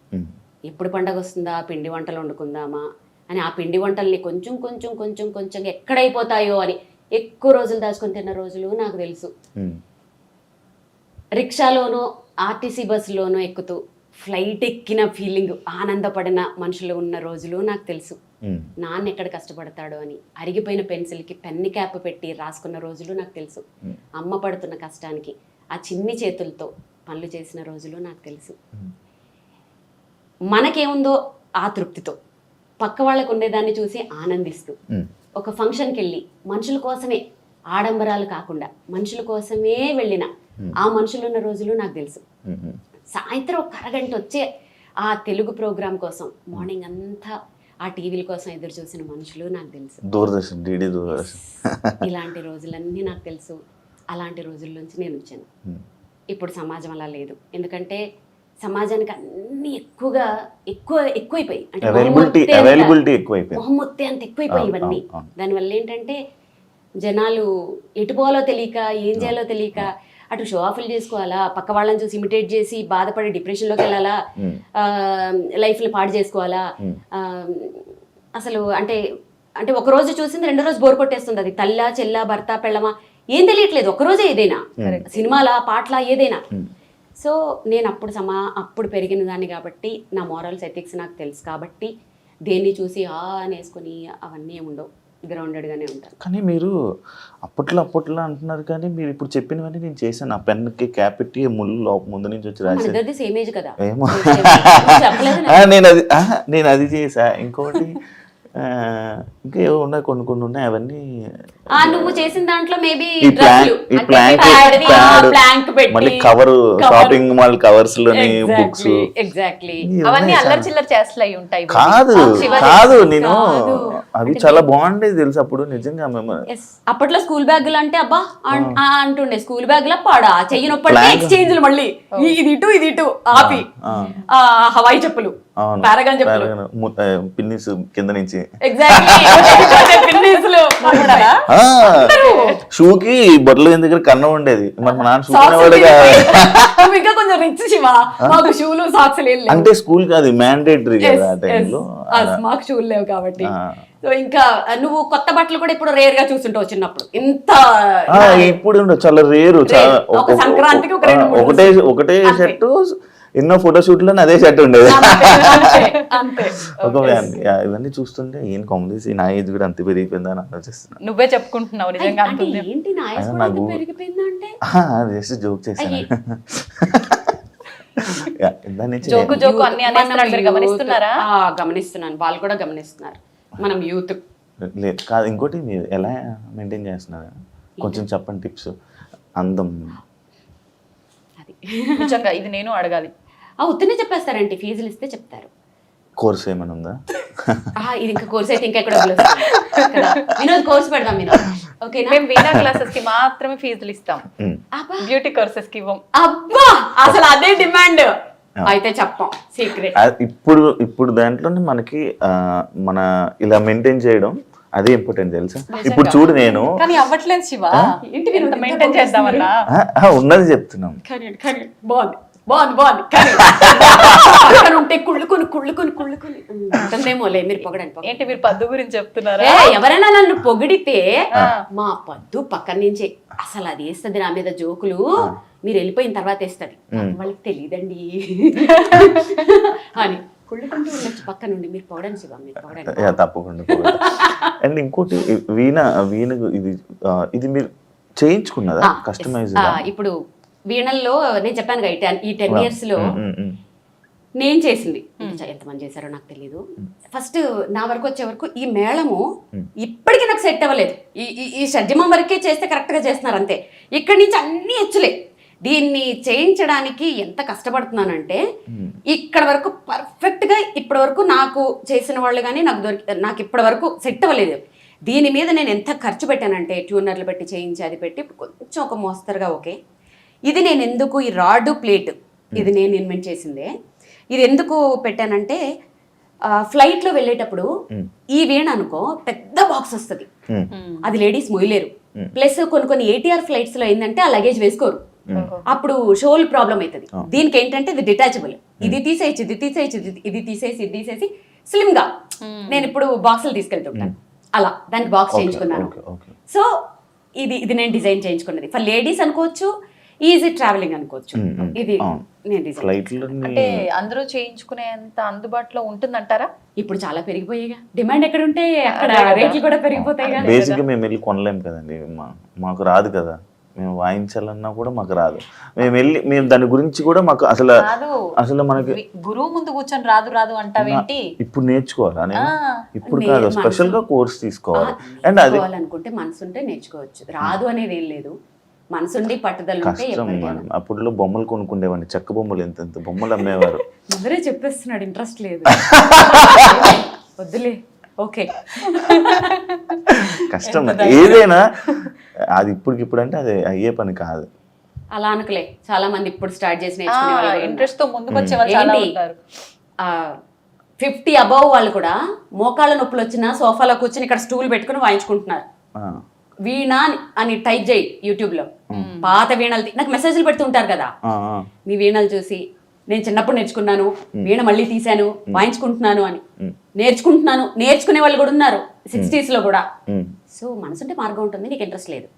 S2: ఎప్పుడు పండగ వస్తుందా, పిండి వంటలు వండుకుందామా అని ఆ పిండి వంటల్ని కొంచెం కొంచెం కొంచెం కొంచెం ఎక్కడైపోతాయో అని ఎక్కువ రోజులు దాచుకొని తిన్న రోజులు నాకు తెలుసు. రిక్షాలోనో ఆర్టీసీ బస్సులోనో ఎక్కుతూ ఫ్లైట్ ఎక్కిన ఫీలింగ్ ఆనందపడిన మనుషులు ఉన్న రోజులు నాకు తెలుసు. నాన్న ఎక్కడ కష్టపడతాడో అని అరిగిపోయిన పెన్సిల్కి పెన్ని క్యాప్ పెట్టి రాసుకున్న రోజులు నాకు తెలుసు. అమ్మ పడుతున్న కష్టానికి ఆ చిన్ని చేతులతో పనులు చేసిన రోజులు నాకు తెలుసు. మనకేముందో ఆ తృప్తితో పక్క వాళ్ళకు ఉండేదాన్ని చూసి ఆనందిస్తూ ఒక ఫంక్షన్కి వెళ్ళి మనుషుల కోసమే, ఆడంబరాలు కాకుండా మనుషుల కోసమే వెళ్ళిన ఆ మనుషులు ఉన్న రోజులు నాకు తెలుసు. సాయంత్రం ఒక అరగంట వచ్చే ఆ తెలుగు ప్రోగ్రాం కోసం మార్నింగ్ అంతా ఆ టీవీల కోసం ఎదురు చూసిన మనుషులు నాకు తెలుసు.
S1: దూరదర్శన్, డిడి దూరదర్శన్,
S2: ఇలాంటి రోజులన్నీ నాకు తెలుసు. అలాంటి రోజుల నుంచి నేను వచ్చాను. ఇప్పుడు సమాజం అలా లేదు. ఎందుకంటే సమాజానికి అన్ని ఎక్కువైపోయి, అంటే మొహమ్మొత్తే అంత ఎక్కువైపోయి ఇవన్నీ. దానివల్ల ఏంటంటే జనాలు ఎటు పోవాలో తెలియక, ఏం చేయాలో తెలియక అటు షో ఆఫ్లు చేసుకోవాలా, పక్క వాళ్ళని చూసి ఇమిటేట్ చేసి బాధపడి డిప్రెషన్లోకి వెళ్ళాలా, లైఫ్ని పాడు చేసుకోవాలా. అసలు అంటే అంటే ఒక రోజు చూసింది రెండో రోజు బోర్ కొట్టేస్తుంది. అది తల్లా, చెల్లా, భర్త, పెళ్ళమా ఏం తెలియట్లేదు. ఒకరోజే ఏదైనా సినిమాలా, పాటలా, ఏదైనా. సో నేను అప్పుడు పెరిగిన దాన్ని కాబట్టి నా మోరల్స్, ఎథిక్స్ నాకు తెలుసు కాబట్టి దేన్ని చూసి అనేసుకొని అవన్నీ ఉండవు, గ్రౌండెడ్గానే ఉంటాను.
S1: కానీ మీరు అప్పట్లో అంటున్నారు, కానీ మీరు ఇప్పుడు చెప్పినవన్నీ నేను చేశాను. ఆ పెన్కి క్యాప్ పెట్టి ముళ్ళు ముందు నుంచి వచ్చి రాశాను.
S2: సేమ్ ఏజ్ కదా.
S1: ఏమో నేను అది చేసా. ఇంకోటి ఇంకా ఏవో ఉన్నాయి, కొన్ని ఉన్నాయి. అవన్నీ
S2: నువ్వు చేసిన దాంట్లో మేబీ
S1: మళ్ళీ కవర్, షాపింగ్ మాల్ కవర్స్ లోని బుక్స్,
S2: ఎగ్జాక్ట్లీ
S3: అవన్నీ అల్లరి చిల్లర చేస్తలు అయి ఉంటాయి.
S1: కాదు నేను అవి చాలా బాగుండేది తెలుసు అప్పుడు నిజంగా. మేము
S2: అప్పట్లో స్కూల్ బ్యాగులు అంటే అబ్బా అంటుండే, స్కూల్ బ్యాగ్ లా పాడా చెయ్యి నొప్పి ఎక్స్చేంజ్, మళ్ళీ ఇది ఇటు ఆపి హవాయి చెప్పులు, పారాగాన్ చెప్పులు,
S1: పిన్నిస్ కింద నుంచి షూకి బొట్టల దగ్గర కన్నం ఉండేది, మరి మా నాన్న షూ కొనేవాడుగా.
S2: నువ్వు ఇంకా కొంచెం రిచ్ శివ, మాకు షూలు సాక్స్ లేవు.
S1: అంటే స్కూల్ కాదు, మ్యాండేటరీ కదా ఆ టైంలో.
S2: మాకు షూలు లేవు కాబట్టి. సో ఇంకా నువ్వు కొత్త బట్టలు కూడా ఇప్పుడు రేర్ గా చూస్తుంటావు చిన్నప్పుడు. ఇంత
S1: ఇప్పుడు చాలా రేరు, చాలా
S2: ఒక సంక్రాంతికి ఒక 2-3
S1: ఒకటే షర్ట్, ఎన్నో ఫోటోషూట్లోనే అదే షర్ట్ ఉండేది.
S2: అంతే.
S1: ఒక ఇవన్నీ చూస్తుంటే ఏం కామెడీ, నా ఏజ్ కూడా అంత పెరిగిపోయిందని ఆలోచిస్తున్నాను.
S3: నువ్వే చెప్పుకుంటున్నావు నిజంగా అంటుంది.
S2: ఏంటి నా ఏజ్ కూడా అంత పెరిగిపోయిందంటే?
S1: జస్ట్ జోక్ చేశాను.
S3: జోకు జోకు అన్ని అనేస్తున్నాడు, మీరు గమనిస్తున్నారా?
S2: గమనిస్తున్నాను, వాళ్ళు కూడా గమనిస్తున్నారు. మనం యూత్
S1: లేదు కాదు, ఇంకోటి మీరు ఎలా మెయింటైన్ చేస్తున్నారు కొంచెం చెప్పండి టిప్స్. అందం
S2: అది
S3: నిజంగా ఇది నేను అడగాలి.
S2: ఉత్తనే చెప్పేస్తారంటే ఫీజులు ఇస్తే చెప్తారు.
S1: కోర్స్ ఏమైనా ఉందా?
S2: ఇది ఇంకా కోర్స్ అయితే ఇంకా ఎక్కడ వినోద్ కోర్స్ పెడదాం వినోద్. ఓకేనా?
S3: మేము వీణా క్లాసెస్ కి మాత్రమే ఫీజులు ఇస్తాం, బ్యూటీ కోర్సెస్ కి ఇవ్వం.
S2: అబ్బా అసలు అదే డిమాండ్. అయితే చెప్పం సీక్రెట్.
S1: ఇప్పుడు దాంట్లోనే మనకి మన ఇలా మెయింటైన్ చేయడం అదే ఇంపార్టెంట్ తెలుసా. ఇప్పుడు చూడు నేను
S3: కానీ అవ్వట్లేదు శివ, ఏంటి మీరు మెయింటైన్ చేద్దామన్నా
S1: ఉన్నది చెప్తున్నాం.
S2: బాగుంది బాగుంది బాగుంది. ఉంటే కుళ్ళుకొని ఉంటుందేమోలే. మీరు పొగడండి.
S3: ఏంటి మీరు పద్దు గురించి చెప్తున్నారా?
S2: ఎవరైనా నన్ను పొగిడితే మా పద్దు పక్కన నుంచి అసలు అది వేస్తుంది నా మీద జోకులు, మీరు వెళ్ళిపోయిన తర్వాత వేస్తుంది, వాళ్ళకి తెలియదండి అని కుళ్ళుకుంటూ ఉండొచ్చు పక్క నుండి. మీరు పొగడండి శివ, మీరు పొగడండి.
S1: తప్పకుండా. అండ్ ఇంకోటి వీణ ఇది మీరు చేయించుకున్నదా కస్టమైజ్?
S2: ఇప్పుడు వీణల్లో నేను చెప్పాను కదా ఈ 10 years లో నేను చేసింది. ఎంతమంది చేశారో నాకు తెలియదు. ఫస్ట్ నా వరకు వచ్చే వరకు ఈ మేళము ఇప్పటికీ నాకు సెట్ అవ్వలేదు. ఈ షడ్జమం వరకే చేస్తే కరెక్ట్ గా చేస్తున్నారు అంతే. ఇక్కడి నుంచి అన్ని హెచ్చులే. దీన్ని చేయించడానికి ఎంత కష్టపడుతున్నానంటే ఇక్కడ వరకు పర్ఫెక్ట్ గా ఇప్పటి వరకు నాకు చేసిన వాళ్ళు కానీ నాకు ఇప్పటి వరకు సెట్ అవ్వలేదు. దీని మీద నేను ఎంత ఖర్చు పెట్టానంటే ట్యూనర్లు పెట్టి చేయించి అది పెట్టి కొంచెం ఒక మోస్తరుగా ఓకే. ఇది నేను ఎందుకు ఈ రాడ్ ప్లేట్ ఇది నేను ఇన్వెంట్ చేసిందే. ఇది ఎందుకు పెట్టానంటే ఫ్లైట్లో వెళ్ళేటప్పుడు ఈ వీణ అనుకో పెద్ద బాక్స్ వస్తుంది, అది లేడీస్ మొయ్యలేరు. ప్లస్ కొన్ని ATR ఫ్లైట్స్ లో ఏంటంటే ఆ లగేజ్ వేసుకోరు, అప్పుడు షోల్ ప్రాబ్లం అవుతుంది. దీనికి ఏంటంటే ఇది డిటాచబుల్, ఇది తీసేయచ్చు ఇది తీసేసి స్లిమ్ గా నేను ఇప్పుడు బాక్సులు తీసుకెళ్తుంటాను. అలా దానికి బాక్స్ చేయించుకున్నాను. సో ఇది నేను డిజైన్ చేయించుకున్నది. ఫర్ లేడీస్ అనుకోవచ్చు, ఈజీ ట్రావెలింగ్ అనుకోవచ్చు. ఇది నేను డిజైన్.
S3: అంటే అందరూ చేయించుకునేంత అందుబాటులో ఉంటుందంటారా?
S2: ఇప్పుడు చాలా పెరిగిపోయాయిగా, డిమాండ్ ఎక్కడ ఉంటే అక్కడ రేట్లు కూడా పెరిగిపోతాయి.
S1: బేసిక్గా మేము వెళ్ళి కొనలేము కదండి, మాకు రాదు కదా. మేము వాయించాలన్నా కూడా మాకు రాదు. మేము దాని గురించి కూడా మాకు అసలు మనకి
S3: గురువు ముందు కూర్చొని రాదు అంటావేంటి?
S1: ఇప్పుడు నేర్చుకోవాలా నేను? ఇప్పుడు కాదు, స్పెషల్ గా కోర్స్ తీసుకోవాలి. అండ్ అది
S2: అనుకుంటే మనసు ఉంటే నేర్చుకోవచ్చు, రాదు అనేది ఏం లేదు. మనసుండి పట్టుదల ఉంటే
S1: అప్పుడు బొమ్మలు కొనుక్కుండేవాడిని, చెక్క బొమ్మలు ఎంత బొమ్మలు అమ్మేవారు.
S2: ముందరే చెప్పేస్తున్నాడు ఇంట్రెస్ట్ లేదు వద్దులే. ఓకే
S1: కష్టం ఏదైనా, అది ఇప్పుడు అంటే అది అయ్యే పని కాదు.
S2: అలా అనుకులే, చాలా మంది ఇప్పుడు స్టార్ట్ చేసి
S3: ఇంట్రెస్ట్ తో ముందుకు వచ్చే వాళ్ళు చాలా ఉంటారు.
S2: 50 above వాళ్ళు కూడా మోకాళ్ళ నొప్పులు వచ్చినా సోఫాలో కూర్చొని ఇక్కడ స్టూల్ పెట్టుకుని వాయించుకుంటున్నారు. వీణ అని టైప్ చేయి యూట్యూబ్ లో, పాత వీణలు నాకు మెసేజ్లు పెడుతుంటారు కదా, మీ వీణలు చూసి నేను చిన్నప్పుడు నేర్చుకున్నాను, వీణ మళ్ళీ తీశాను, వాయించుకుంటున్నాను అని. నేర్చుకునే వాళ్ళు కూడా ఉన్నారు 60s లో కూడా. సో మనసుంటే మార్గం ఉంటుంది, నీకు ఇంట్రెస్ట్ లేదు.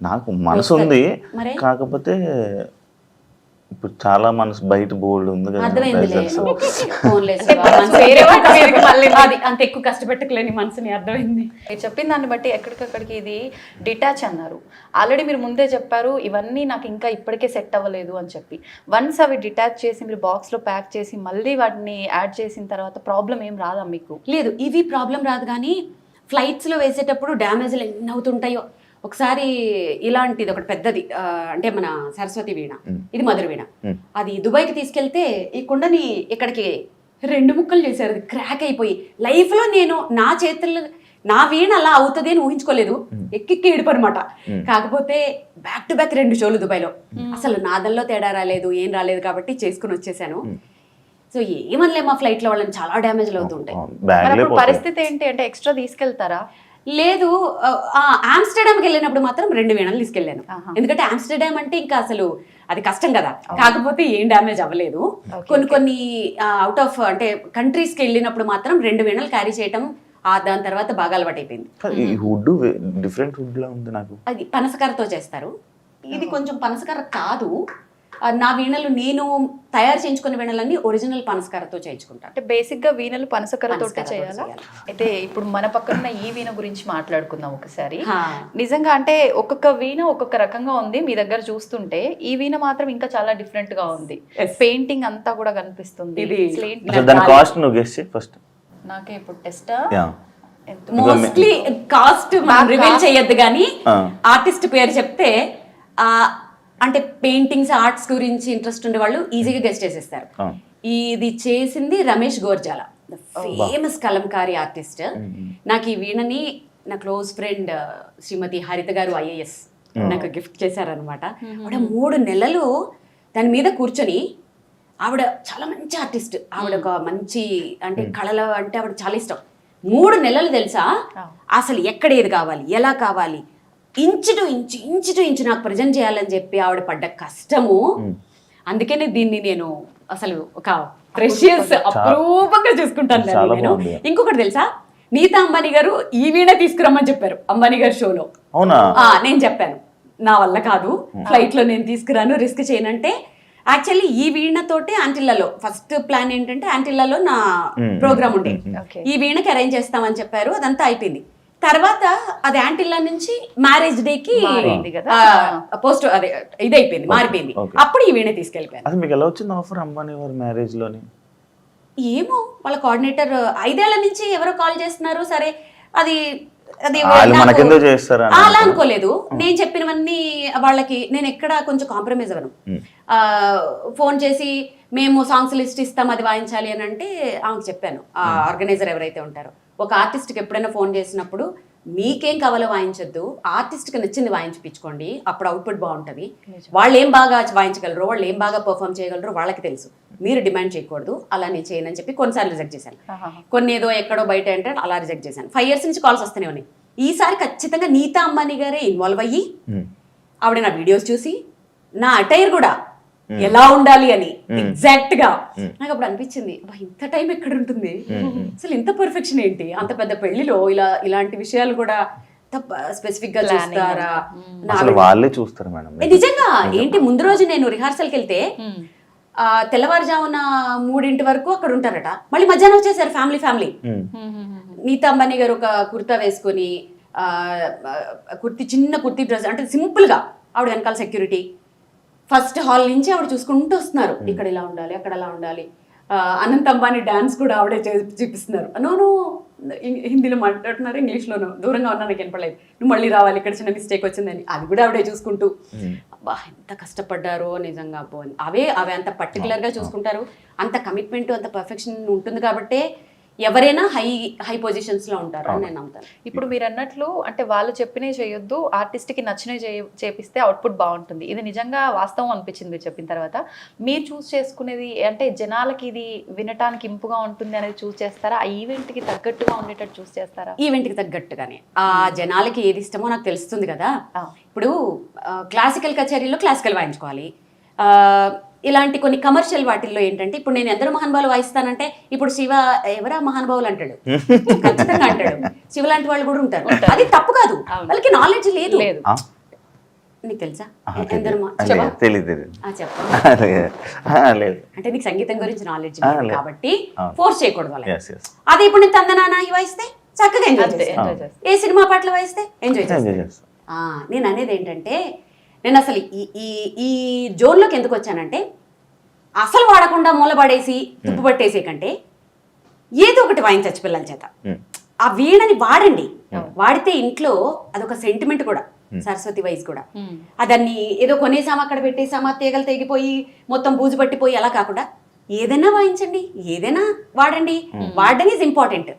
S1: నాకు మనసు ఉంది, కాకపోతే ఇప్పుడు చాలా మనసు బయట బోల్డ్ ఉంది కదా.
S2: అంత ఎక్కువ కష్టపెట్టకలేని మనసుని అర్థమైంది.
S3: మీరు చెప్పిన దాన్ని బట్టి ఎక్కడికక్కడికి ఇది డిటాచ్ అన్నారు. ఆల్రెడీ మీరు ముందే చెప్పారు ఇవన్నీ నాకు ఇంకా ఇప్పటికే సెట్ అవ్వలేదు అని చెప్పి. వన్స్ అవి డిటాచ్ చేసి మీరు బాక్స్లో ప్యాక్ చేసి మళ్ళీ వాటిని యాడ్ చేసిన తర్వాత ప్రాబ్లం ఏం రాదా మీకు?
S2: లేదు, ఇవి ప్రాబ్లం రాదు. కానీ ఫ్లైట్స్లో వేసేటప్పుడు డ్యామేజ్లు ఎన్ని అవుతుంటాయో. ఒకసారి ఇలాంటిది ఒకటి పెద్దది, అంటే మన సరస్వతి వీణ, ఇది మధుర వీణ, అది దుబాయ్కి తీసుకెళ్తే ఈ కుండని ఇక్కడికి 2 ముక్కలు చేశారు, అది క్రాక్ అయిపోయి. లైఫ్లో నేను నా చేతుల్లో నా వీణ అలా అవుతుంది అని ఊహించుకోలేదు. ఎక్కి ఏడుపు అనమాట. కాకపోతే బ్యాక్ టు బ్యాక్ 2 షోలు దుబాయ్లో. అసలు నాదల్లో తేడా రాలేదు, ఏం రాలేదు కాబట్టి చేసుకుని వచ్చేసాను. సో ఏమనలే, మా ఫ్లైట్లో వాళ్ళని చాలా డ్యామేజ్లు అవుతుంటాయి.
S3: పరిస్థితి ఏంటి అంటే ఎక్స్ట్రా తీసుకెళ్తారా?
S2: లేదు ఆమ్స్టర్డామ్కి వెళ్ళినప్పుడు మాత్రం 2 వీణలు తీసుకెళ్ళాను.
S3: ఆహా.
S2: ఎందుకంటే ఆమ్స్టర్డామ్ అంటే ఇంకా అసలు అది కష్టం కదా. కాకపోతే ఏం డ్యామేజ్ అవ్వలేదు.
S3: Okay,
S2: కొన్ని అవుట్ ఆఫ్ అంటే కంట్రీస్కి వెళ్ళినప్పుడు మాత్రం 2 వీణలు క్యారీ చేయటం దాని తర్వాత బాగా అలవాటు అయిపోయింది.
S1: ఈ వుడ్ డిఫరెంట్ వుడ్ లా ఉంది నాకు.
S2: అది పనసకర్రతో చేస్తారు. ఇది కొంచెం పనసకర్ర కాదు. నా వీణలు నేను తయారు చేయించుకున్న వీణలన్నీ ఒరిజినల్ పనసకర్రతో చేయించుకుంటాను.
S3: అంటే బేసిక్ గా వీణలు పనసకర్రతోటే
S2: పనసకర్రతోటే
S3: చేయాలా?
S2: చేయాలి.
S3: అయితే ఇప్పుడు మన పక్కన ఈ వీణ గురించి మాట్లాడుకుందాం ఒకసారి.
S2: హా.
S3: నిజంగా అంటే ఒక్కొక్క వీణ ఒక్కొక్క రకంగా ఉంది. మీ దగ్గర చూస్తుంటే ఈ వీణ మాత్రం ఇంకా చాలా డిఫరెంట్ గా ఉంది.
S2: Yes.
S3: పెయింటింగ్ అంతా కూడా కనిపిస్తుంది.
S2: ఇది
S3: అసలు ఏంటి?
S1: అసలు దాని కాస్ట్ నువ్వు గెస్ చేయి ఫస్ట్.
S3: నాకే ఇప్పుడు టెస్ట్
S1: యా
S2: మోస్ట్లీ కాస్ట్ మనం రివీల్ చేయొద్దు కానీ
S1: ఆ.
S2: ఆర్టిస్ట్ పేరు చెప్తే అంటే పెయింటింగ్స్ ఆర్ట్స్ గురించి ఇంట్రెస్ట్ ఉండే వాళ్ళు ఈజీగా గెస్ట్ చేసేస్తారు.
S1: ఆ.
S2: ఇది చేసింది రమేష్ గోర్జాల, ఫేమస్ కలంకారీ ఆర్టిస్ట్. నాకు ఈ వీణని నా క్లోజ్ ఫ్రెండ్ శ్రీమతి హరిత గారు IAS నాకు గిఫ్ట్ చేశారనమాట. ఆవిడ 3 నెలలు దాని మీద కూర్చొని, ఆవిడ చాలా మంచి ఆర్టిస్ట్, ఆవిడ ఒక మంచి అంటే కళలు అంటే ఆవిడ చాలా ఇష్టం. 3 నెలలు తెలుసా అసలు ఎక్కడ ఏది కావాలి ఎలా కావాలి ఇంచు టు ఇంచు నాకు ప్రజెంట్ చేయాలని చెప్పి ఆవిడ పడ్డ కష్టము. అందుకనే దీన్ని నేను అసలు ఒక ప్రెషియస్ అప్రూపంగా చూసుకుంటాను
S1: చాలా
S2: నేను.
S1: బాగుంది.
S2: ఇంకొకటి తెలుసా, నీతా అంబానీ గారు ఈ వీణ తీసుకురమ్మని చెప్పారు అంబానీ గారి షోలో.
S1: అవునా?
S2: నేను చెప్పాను నా వల్ల కాదు, ఫ్లైట్ లో నేను తీసుకురాను, రిస్క్ చేయనంటే. యాక్చువల్లీ ఈ వీణతోటి ఆంటిల్లాలో ఫస్ట్ ప్లాన్ ఏంటంటే ఆంటిల్లాలో నా ప్రోగ్రామ్ ఉండే,
S3: Okay.
S2: ఈ వీణకి అరేంజ్ చేస్తామని చెప్పారు. అదంతా అయిపోయింది. తర్వాత అది యాంటిల్లా నుంచి మ్యారేజ్ డేకి
S3: మారింది కదా.
S2: పోస్ట్ అదే ఇది అయిపోయింది, మారిపోయింది.
S1: Okay.
S2: అప్పుడు ఈ వీణ తీసుకెళ్ళిపోయాను.
S1: అసలు మీకు ఎలా వచ్చింది ఆఫర్ అంబానీ వారి మ్యారేజ్ లోని?
S2: ఏమో వాళ్ళ కోఆర్డినేటర్ 5 ఏళ్ల నుంచి ఎవరో కాల్ చేస్తున్నారు. సరే అది అది
S1: వాళ్ళు
S2: నాకు-
S1: మనకెందుకు చేస్తారా అని
S2: అలా అనుకోలేదు. నేను చెప్పినవన్నీ వాళ్ళకి నేను ఎక్కడ కొంచెం కాంప్రమైజ్ అవ్వను. ఫోన్ చేసి మేము సాంగ్స్ లిస్ట్ ఇస్తాం అది వాయించాలి అని అంటే ఆమెకు చెప్పాను. ఆ ఆర్గనైజర్ ఎవరైతే ఉంటారో, ఒక ఆర్టిస్ట్కి ఎప్పుడైనా ఫోన్ చేసినప్పుడు మీకేం కావాలో వాయించొద్దు, ఆర్టిస్ట్కి నచ్చింది వాయించిపించుకోండి, అప్పుడు అవుట్పుట్ బాగుంటుంది. వాళ్ళు ఏం బాగా వాయించగలరు, వాళ్ళు ఏం బాగా పర్ఫామ్ చేయగలరు వాళ్ళకి తెలుసు, మీరు డిమాండ్ చేయకూడదు. అలా నేను చేయనని చెప్పి కొన్నిసార్లు రిజెక్ట్ చేశాను. కొన్ని ఏదో ఎక్కడో బయట అంటే అలా రిజెక్ట్ చేశాను. 5 years నుంచి కాల్స్ వస్తూనే ఉన్నాయి. ఈసారి ఖచ్చితంగా నీతా అంబానీ గారే ఇన్వాల్వ్ అయ్యి ఆవిడ నా వీడియోస్ చూసి నా అటైర్ కూడా ఎలా ఉండాలి అని ఎగ్జాక్ట్ గా నాకు అప్పుడు అనిపించింది, ఇంత టైం ఎక్కడ ఉంటుంది, అసలు ఇంత పర్ఫెక్షన్ ఏంటి, అంత పెద్ద పెళ్లిలో ఇలాంటి విషయాలు కూడా స్పెసిఫిక్ గా చూస్తారా?
S1: అసలు వాళ్ళే చూస్తారు మేడం.
S2: నిజంగా ఏంటి, ముందు రోజు నేను రిహార్సల్కి వెళ్తే తెల్లవారుజామున 3 వరకు అక్కడ ఉంటారట, మళ్ళీ మధ్యాహ్నం వచ్చేసారు ఫ్యామిలీ. నీతా అంబానీ గారు ఒక కుర్తా వేసుకొని చిన్న కుర్తీ డ్రెస్ అంటే సింపుల్ గా, ఆవిడ వెనకాల సెక్యూరిటీ ఫస్ట్ హాల్ నుంచి ఆవిడ చూసుకుంటూ వస్తున్నారు, ఇక్కడ ఇలా ఉండాలి అక్కడ అలా ఉండాలి. అనంత్ అంబానీ డాన్స్ కూడా ఆవిడే చూపిస్తున్నారు. నోను హిందీలో మాట్లాడుతున్నారు, ఇంగ్లీష్లోనూ దూరంగా ఉన్నా నాకు వినపడలేదు, నువ్వు మళ్ళీ రావాలి ఇక్కడ చిన్న మిస్టేక్ వచ్చిందని, అది కూడా ఆవిడే చూసుకుంటూ. అబ్బా ఎంత కష్టపడ్డారో నిజంగా. అవే అంత పర్టికులర్గా చూసుకుంటారు, అంత కమిట్మెంట్ అంత పర్ఫెక్షన్ ఉంటుంది కాబట్టే ఎవరైనా హై పొజిషన్స్ లో ఉంటారు అని నేను నమ్ముతాను.
S3: ఇప్పుడు మీరు అన్నట్లు అంటే వాళ్ళు చెప్పినవి చేయొద్దు, ఆర్టిస్ట్కి నచ్చినవి చేపిస్తే అవుట్పుట్ బాగుంటుంది. ఇది నిజంగా వాస్తవం అనిపించింది మీరు చెప్పిన తర్వాత. మీరు చూస్ చేసుకునేది అంటే జనాలకి ఇది వినటానికి ఇంపుగా ఉంటుంది అనేది చూస్ చేస్తారా, ఆ ఈవెంట్కి తగ్గట్టుగా ఉండేటట్టు చూస్ చేస్తారా?
S2: ఈవెంట్కి తగ్గట్టుగానే ఆ జనాలకి ఏది ఇష్టమో నాకు తెలుస్తుంది కదా. ఇప్పుడు క్లాసికల్ కచేరీలో క్లాసికల్ వాయించుకోవాలి. ఇలాంటి కొన్ని కమర్షియల్ వాటిల్లో ఏంటంటే, ఇప్పుడు నేను ఎందరో మహానుభావులు వాయిస్తానంటే ఇప్పుడు శివ ఎవరా మహానుభావులు అంటాడు, ఖచ్చితంగా అంటాడు. శివ లాంటి వాళ్ళు కూడా ఉంటారు, అది తప్పు కాదు, వాళ్ళకి నాలెడ్జ్ లేదు. నీకు తెలుసా ఎందరో అంటే నీకు సంగీతం గురించి నాలెడ్జ్ కాబట్టి ఫోర్స్ చేయకూడదు వాళ్ళకి. అదే ఇప్పుడు నేను తందనానా వాయిస్తే చక్కగా ఎంజాయ్ చేస్తాను, ఏ సినిమా పాటలు వాయిస్తే ఎంజాయ్ చేస్తాను. నేను అనేది ఏంటంటే, నేను అసలు ఈ జోన్లోకి ఎందుకు వచ్చానంటే, అసలు వాడకుండా మూలపడేసి తుప్పు పట్టేసే కంటే ఏదో ఒకటి వాయించచ్చు పిల్లల చేత. ఆ వీణని వాడండి, వాడితే ఇంట్లో అదొక సెంటిమెంట్ కూడా, సరస్వతి వైజ్ కూడా. దాన్ని ఏదో కొనేసామా అక్కడ పెట్టేసామా తీగలు తెగిపోయి మొత్తం బూజు పట్టిపోయి అలా కాకుండా ఏదైనా వాయించండి, ఏదైనా వాడండి. వాడడం ఈజ్ ఇంపార్టెంట్.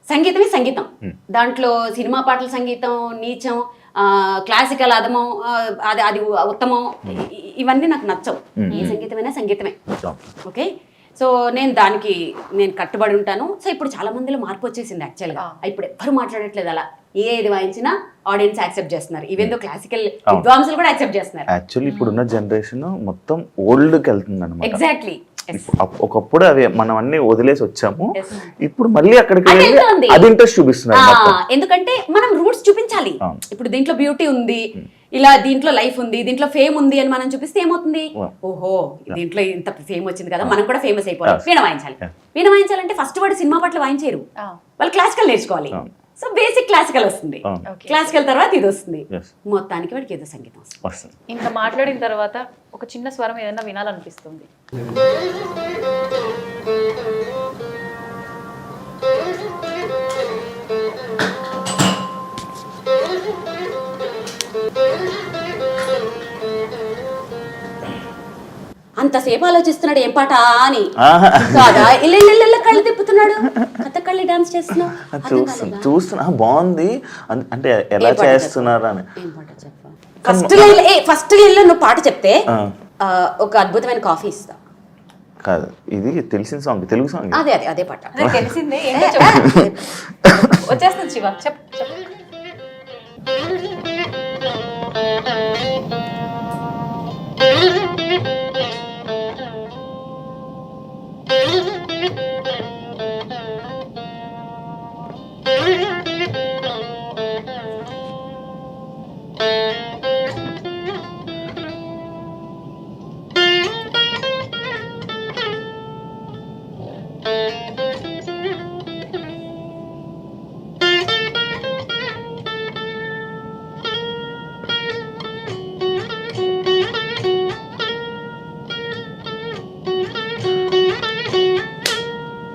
S2: సంగీతమే సంగీతం, దాంట్లో సినిమా పాటల సంగీతం నీచం, క్లాసికల్ అదమం, అది ఉత్తమం, ఇవన్నీ నాకు నచ్చవు. ఏ సంగీతమైనా సంగీతమే. ఓకే, సో నేను కట్టుబడి ఉంటాను. సో ఇప్పుడు చాలా మందిలో మార్పు వచ్చేసింది యాక్చువల్గా. ఇప్పుడు ఎవ్వరు మాట్లాడట్లేదు అలా, ఏది వాయించినా ఆడియన్స్ యాక్సెప్ట్ చేస్తున్నారు. ఈవెన్ దో క్లాసికల్ విద్వాంసులు కూడా యాక్సెప్ట్ చేస్తున్నారు.
S1: యాక్చువల్లీ ఇప్పుడున్న జనరేషన్ మొత్తం ఓల్డ్కి వెళ్తుంది అనమాట.
S2: ఎగ్జాక్ట్లీ.
S1: ఒకప్పుడు అవి మనం అన్ని వదిలేసి వచ్చాము,
S2: Yes.
S1: ఇప్పుడు మళ్ళీ అక్కడికి
S2: అది
S1: వెళ్ళి
S2: వెళ్తోంది.
S1: అది ఇంట్రెస్ట్ చూపిస్తున్నారు మొత్తం.
S2: ఎందుకంటే మనం రూట్స్ చూపించాలి.
S1: అవును.
S2: ఇప్పుడు దీంట్లో బ్యూటీ ఉంది, ఇలా దీంట్లో లైఫ్ ఉంది, దీంట్లో ఫేమ్ ఉంది అని మనం చూపిస్తే ఏమవుతుంది, ఓహో దీంట్లో ఇంత ఫేమ్ వచ్చింది కదా, మనం కూడా ఫేమస్ అయిపోవాలి. వీణ వాయించాలి. వీణ వాయించాలంటే ఫస్ట్ వాడు సినిమా పాటలు వాయించారు, వాళ్ళు క్లాసికల్ నేర్చుకోవాలి. సో బేసిక్ క్లాసికల్ వస్తుంది, క్లాసికల్ తర్వాత ఇది వస్తుంది, మొత్తానికి వాడికి ఏదో సంగీతం వస్తుంది.
S3: ఇంత మాట్లాడిన తర్వాత ఒక చిన్న స్వరం ఏదైనా వినాలనిపిస్తుంది.
S2: అంతసేపు ఆలోచిస్తున్నాడు ఏం పాట అని
S1: ఆహా.
S2: కాదా, ఇల్ల కళ్ళు తిప్పుతున్నాడు, కథకళి డాన్స్ చేస్తున్నావు.
S1: చూస్తున్నా బాగుంది అంటే ఎలా చేస్తున్నారు అని.
S2: ఏం పాట చెప్ప, ఫస్ట్ ఇల్లు నువ్వు పాట చెప్తే ఒక అద్భుతమైన కాఫీ ఇస్తా.
S1: కాదు, ఇది తెలిసిన సాంగ్, తెలుగు సాంగ్.
S2: అదే పాట.
S3: తెలిసిందే, ఏంటో చెప్పు. వచ్చేస్తుంది శివ, చెప్పు.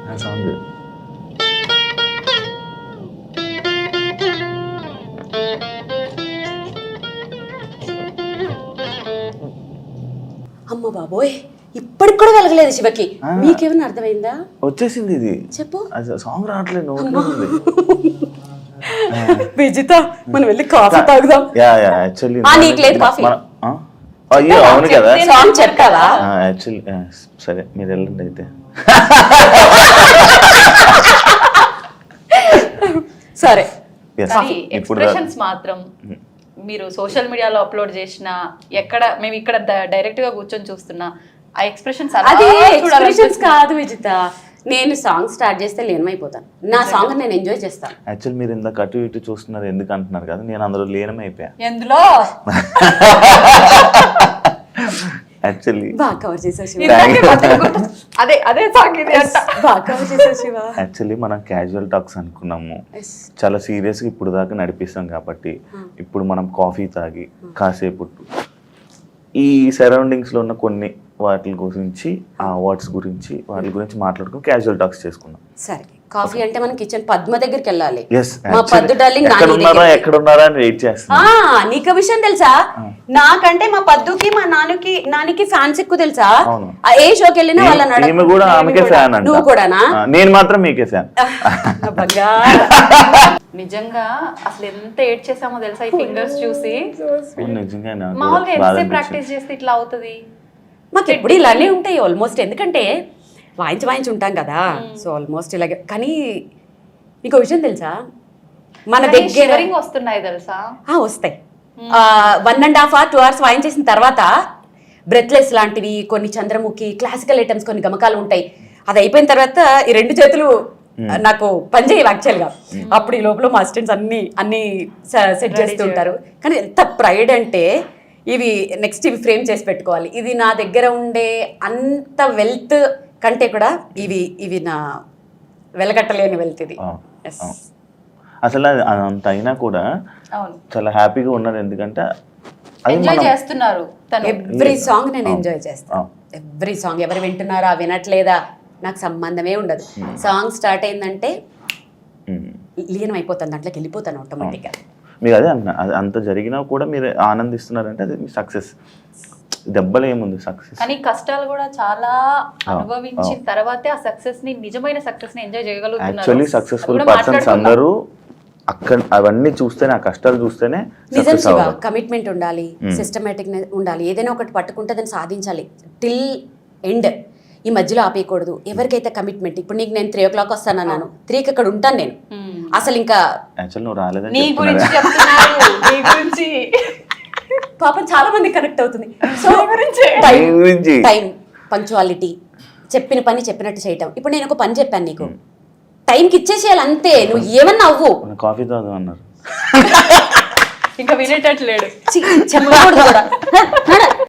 S1: ఆ సాంగ్
S2: అమ్మ బాబోయ్, ఇప్పటికి కూడా వెలగలేదు శివకి. మీకేమైనా అర్థమైందా?
S1: వచ్చేసింది ఇది,
S2: చెప్పు.
S1: సాంగ్ రావట్లేదు నోట్లో ఉంది.
S2: విజిత, మనం వెళ్ళి కాఫీ తాగుదాం.
S1: యాక్చువల్లీ
S2: నీకు లేదు కాఫీ?
S1: అయ్యో అవును కదా,
S2: సాంగ్ చెప్పావా?
S1: యాక్చువల్లీ సరే మీరు వెళ్ళండి అయితే.
S2: సరే.
S3: ఎక్స్ప్రెషన్స్ మాత్రం మీరు సోషల్ మీడియాలో అప్లోడ్ చేసిన, ఎక్కడ మేము ఇక్కడ డైరెక్ట్ గా కూర్చొని చూస్తున్నా ఆ ఎక్స్ప్రెషన్స్
S2: అది ఎక్స్ప్రెషన్స్ కాదు విజిత, నేను సాంగ్ స్టార్ట్ చేస్తే లీనమైపోతాను. నా సాంగ్ నేను ఎంజాయ్ చేస్తాను.
S1: యాక్చువల్ మీరు ఇందాక అటు ఇటు చూస్తున్నారు ఎందుకు అంటున్నారు కదా, నేను అందులో లీనమైపోయా.
S3: ఎందులో
S1: యాక్చువల్లీ
S2: బాగా కవర్ చేసావు శివ.
S3: అదే సాంగ్ ఇది అంట.
S2: బాగా కవర్ చేసావు శివ.
S1: యాక్చువల్లీ మనం క్యాజువల్ టాక్స్ అనుకున్నాము, చాలా సీరియస్గా ఇప్పుడు దాకా నడిపిస్తాం కాబట్టి ఇప్పుడు మనం కాఫీ తాగి కాసేపు ఈ సరౌండింగ్స్లో ఉన్న కొన్ని వాటి గురించి, ఆ అవార్డ్స్ గురించి, వాటి గురించి మాట్లాడుకుని క్యాజువల్ టాక్స్ చేసుకున్నాం.
S2: సరే, కాఫీ అంటే మనం కిచెన్ పద్మ దగ్గరికి వెళ్ళాలి.
S1: Yes,
S2: మా పద్దు డార్లింగ్
S1: ఎక్కడున్నారా అని వెయిట్ చేస్తున్నా.
S2: నీకు విషయం తెలుసా, నాకంటే మా పద్దుకి మా నానికి ఫ్యాన్స్ ఎక్కువ తెలుసా. ఏ షోకి వెళ్ళినా వాళ్ళని
S1: ఈమె కూడా ఆమెకే ఫ్యాన్ అంట.
S2: నువ్వు కూడానా?
S1: నేను మాత్రం మీకే ఫ్యాన్.
S3: నిజంగా అసలు ఎంత ఏడ్ చేసామో తెలుసా ఈ ఫింగర్స్ చూసి.
S1: నిజంగా
S3: మామూలుగా ఎంతసేపు ప్రాక్టీస్ చేస్తే ఇట్లా అవుతుంది?
S2: మాకు ఎప్పుడు ఇలానే ఉంటాయి ఆల్మోస్ట్, ఎందుకంటే వాయించి ఉంటాం కదా. సో ఆల్మోస్ట్ ఇలాగే. కానీ మీకు విషయం తెలుసా, మన దగ్గర
S3: వస్తున్నాయి తెలుసా?
S2: వస్తాయి. 1.5 hours 2 hours వాయించేసిన తర్వాత బ్రెత్లెస్ లాంటివి, కొన్ని చంద్రముఖి క్లాసికల్ ఐటమ్స్, కొన్ని గమకాలు ఉంటాయి. అది అయిపోయిన తర్వాత ఈ 2 చేతులు నాకు పనిచేయవు యాక్చువల్గా. అప్పుడు ఈ లోపల మా అసిస్టెంట్స్ అన్ని సెట్ చేస్తుంటారు. కానీ ఎంత ప్రైడ్ అంటే, ఇవి నెక్స్ట్ ఇవి ఫ్రేమ్ చేసి పెట్టుకోవాలి. ఇది నా దగ్గర ఉండే అంత వెల్త్ కంటే కూడా ఇవి నా వెలగట్టలేని వెల్త్. ఇది
S1: అసలు అంత అయినా కూడా చాలా హ్యాపీగా ఉన్నారు, ఎందుకంటే
S3: ఎంజాయ్ చేస్తున్నారు.
S2: ఎవ్రీ సాంగ్ నేను ఎంజాయ్ చేస్తాను. ఎవ్రీ సాంగ్ ఎవరు వింటున్నారా వినట్లేదా నాకు సంబంధమే ఉండదు. సాంగ్ స్టార్ట్ అయిందంటే లీనం అయిపోతాను, దాంట్లోకి వెళ్ళిపోతాను ఆటోమేటిక్గా.
S1: మీరు అదే అంత జరిగినా కూడా మీరు ఆనందిస్తున్నారంటే అది మీ సక్సెస్. దెబ్బలు ఏముంది, సక్సెస్.
S3: కానీ కష్టాలు కూడా చాలా అనుభవించిన తర్వాతే ఆ సక్సెస్ ని, నిజమైన సక్సెస్ ని ఎంజాయ్ చేయగలుగుతున్నారు.
S1: యాక్చువల్లీ సక్సెస్ఫుల్ పర్సన్స్ అందరూ అక్కడ అవన్నీ చూస్తేనే, ఆ కష్టాలు చూస్తేనే.
S2: నిజం శివ, కమిట్మెంట్ ఉండాలి, సిస్టమేటిక్ ఉండాలి. ఏదైనా ఒకటి పట్టుకుంటే దాన్ని సాధించాలి టిల్ ఎండ్. ఈ మధ్యలో ఆపేయకూడదు. ఎవరికైతే కమిట్మెంట్, ఇప్పుడు నీకు నేను 3 o'clock వస్తానన్నాను, 3కి అక్కడ ఉంటాను నేను. అసలు ఇంకా
S1: యాక్చువల్ నువ్వు రాలేదని
S3: నీ గురించి చెప్తున్నారు, నీ గురించి
S2: పాపం చాలా మంది కనెక్ట్ అవుతుంది. సో
S1: గురించి
S2: టైం, పంక్చువాలిటీ, చెప్పిన పని చెప్పినట్టు చేయటం. ఇప్పుడు నేను ఒక పని చెప్పాను నీకు, టైంకి ఇచ్చేసేయాలి అంతే. నువ్వు ఏమన్నా అవ్వు.
S1: కాఫీ తాగు అన్నారు.
S3: ఇంకా వినేటట్లేడు.
S2: చెప్పకూడదు కూడా.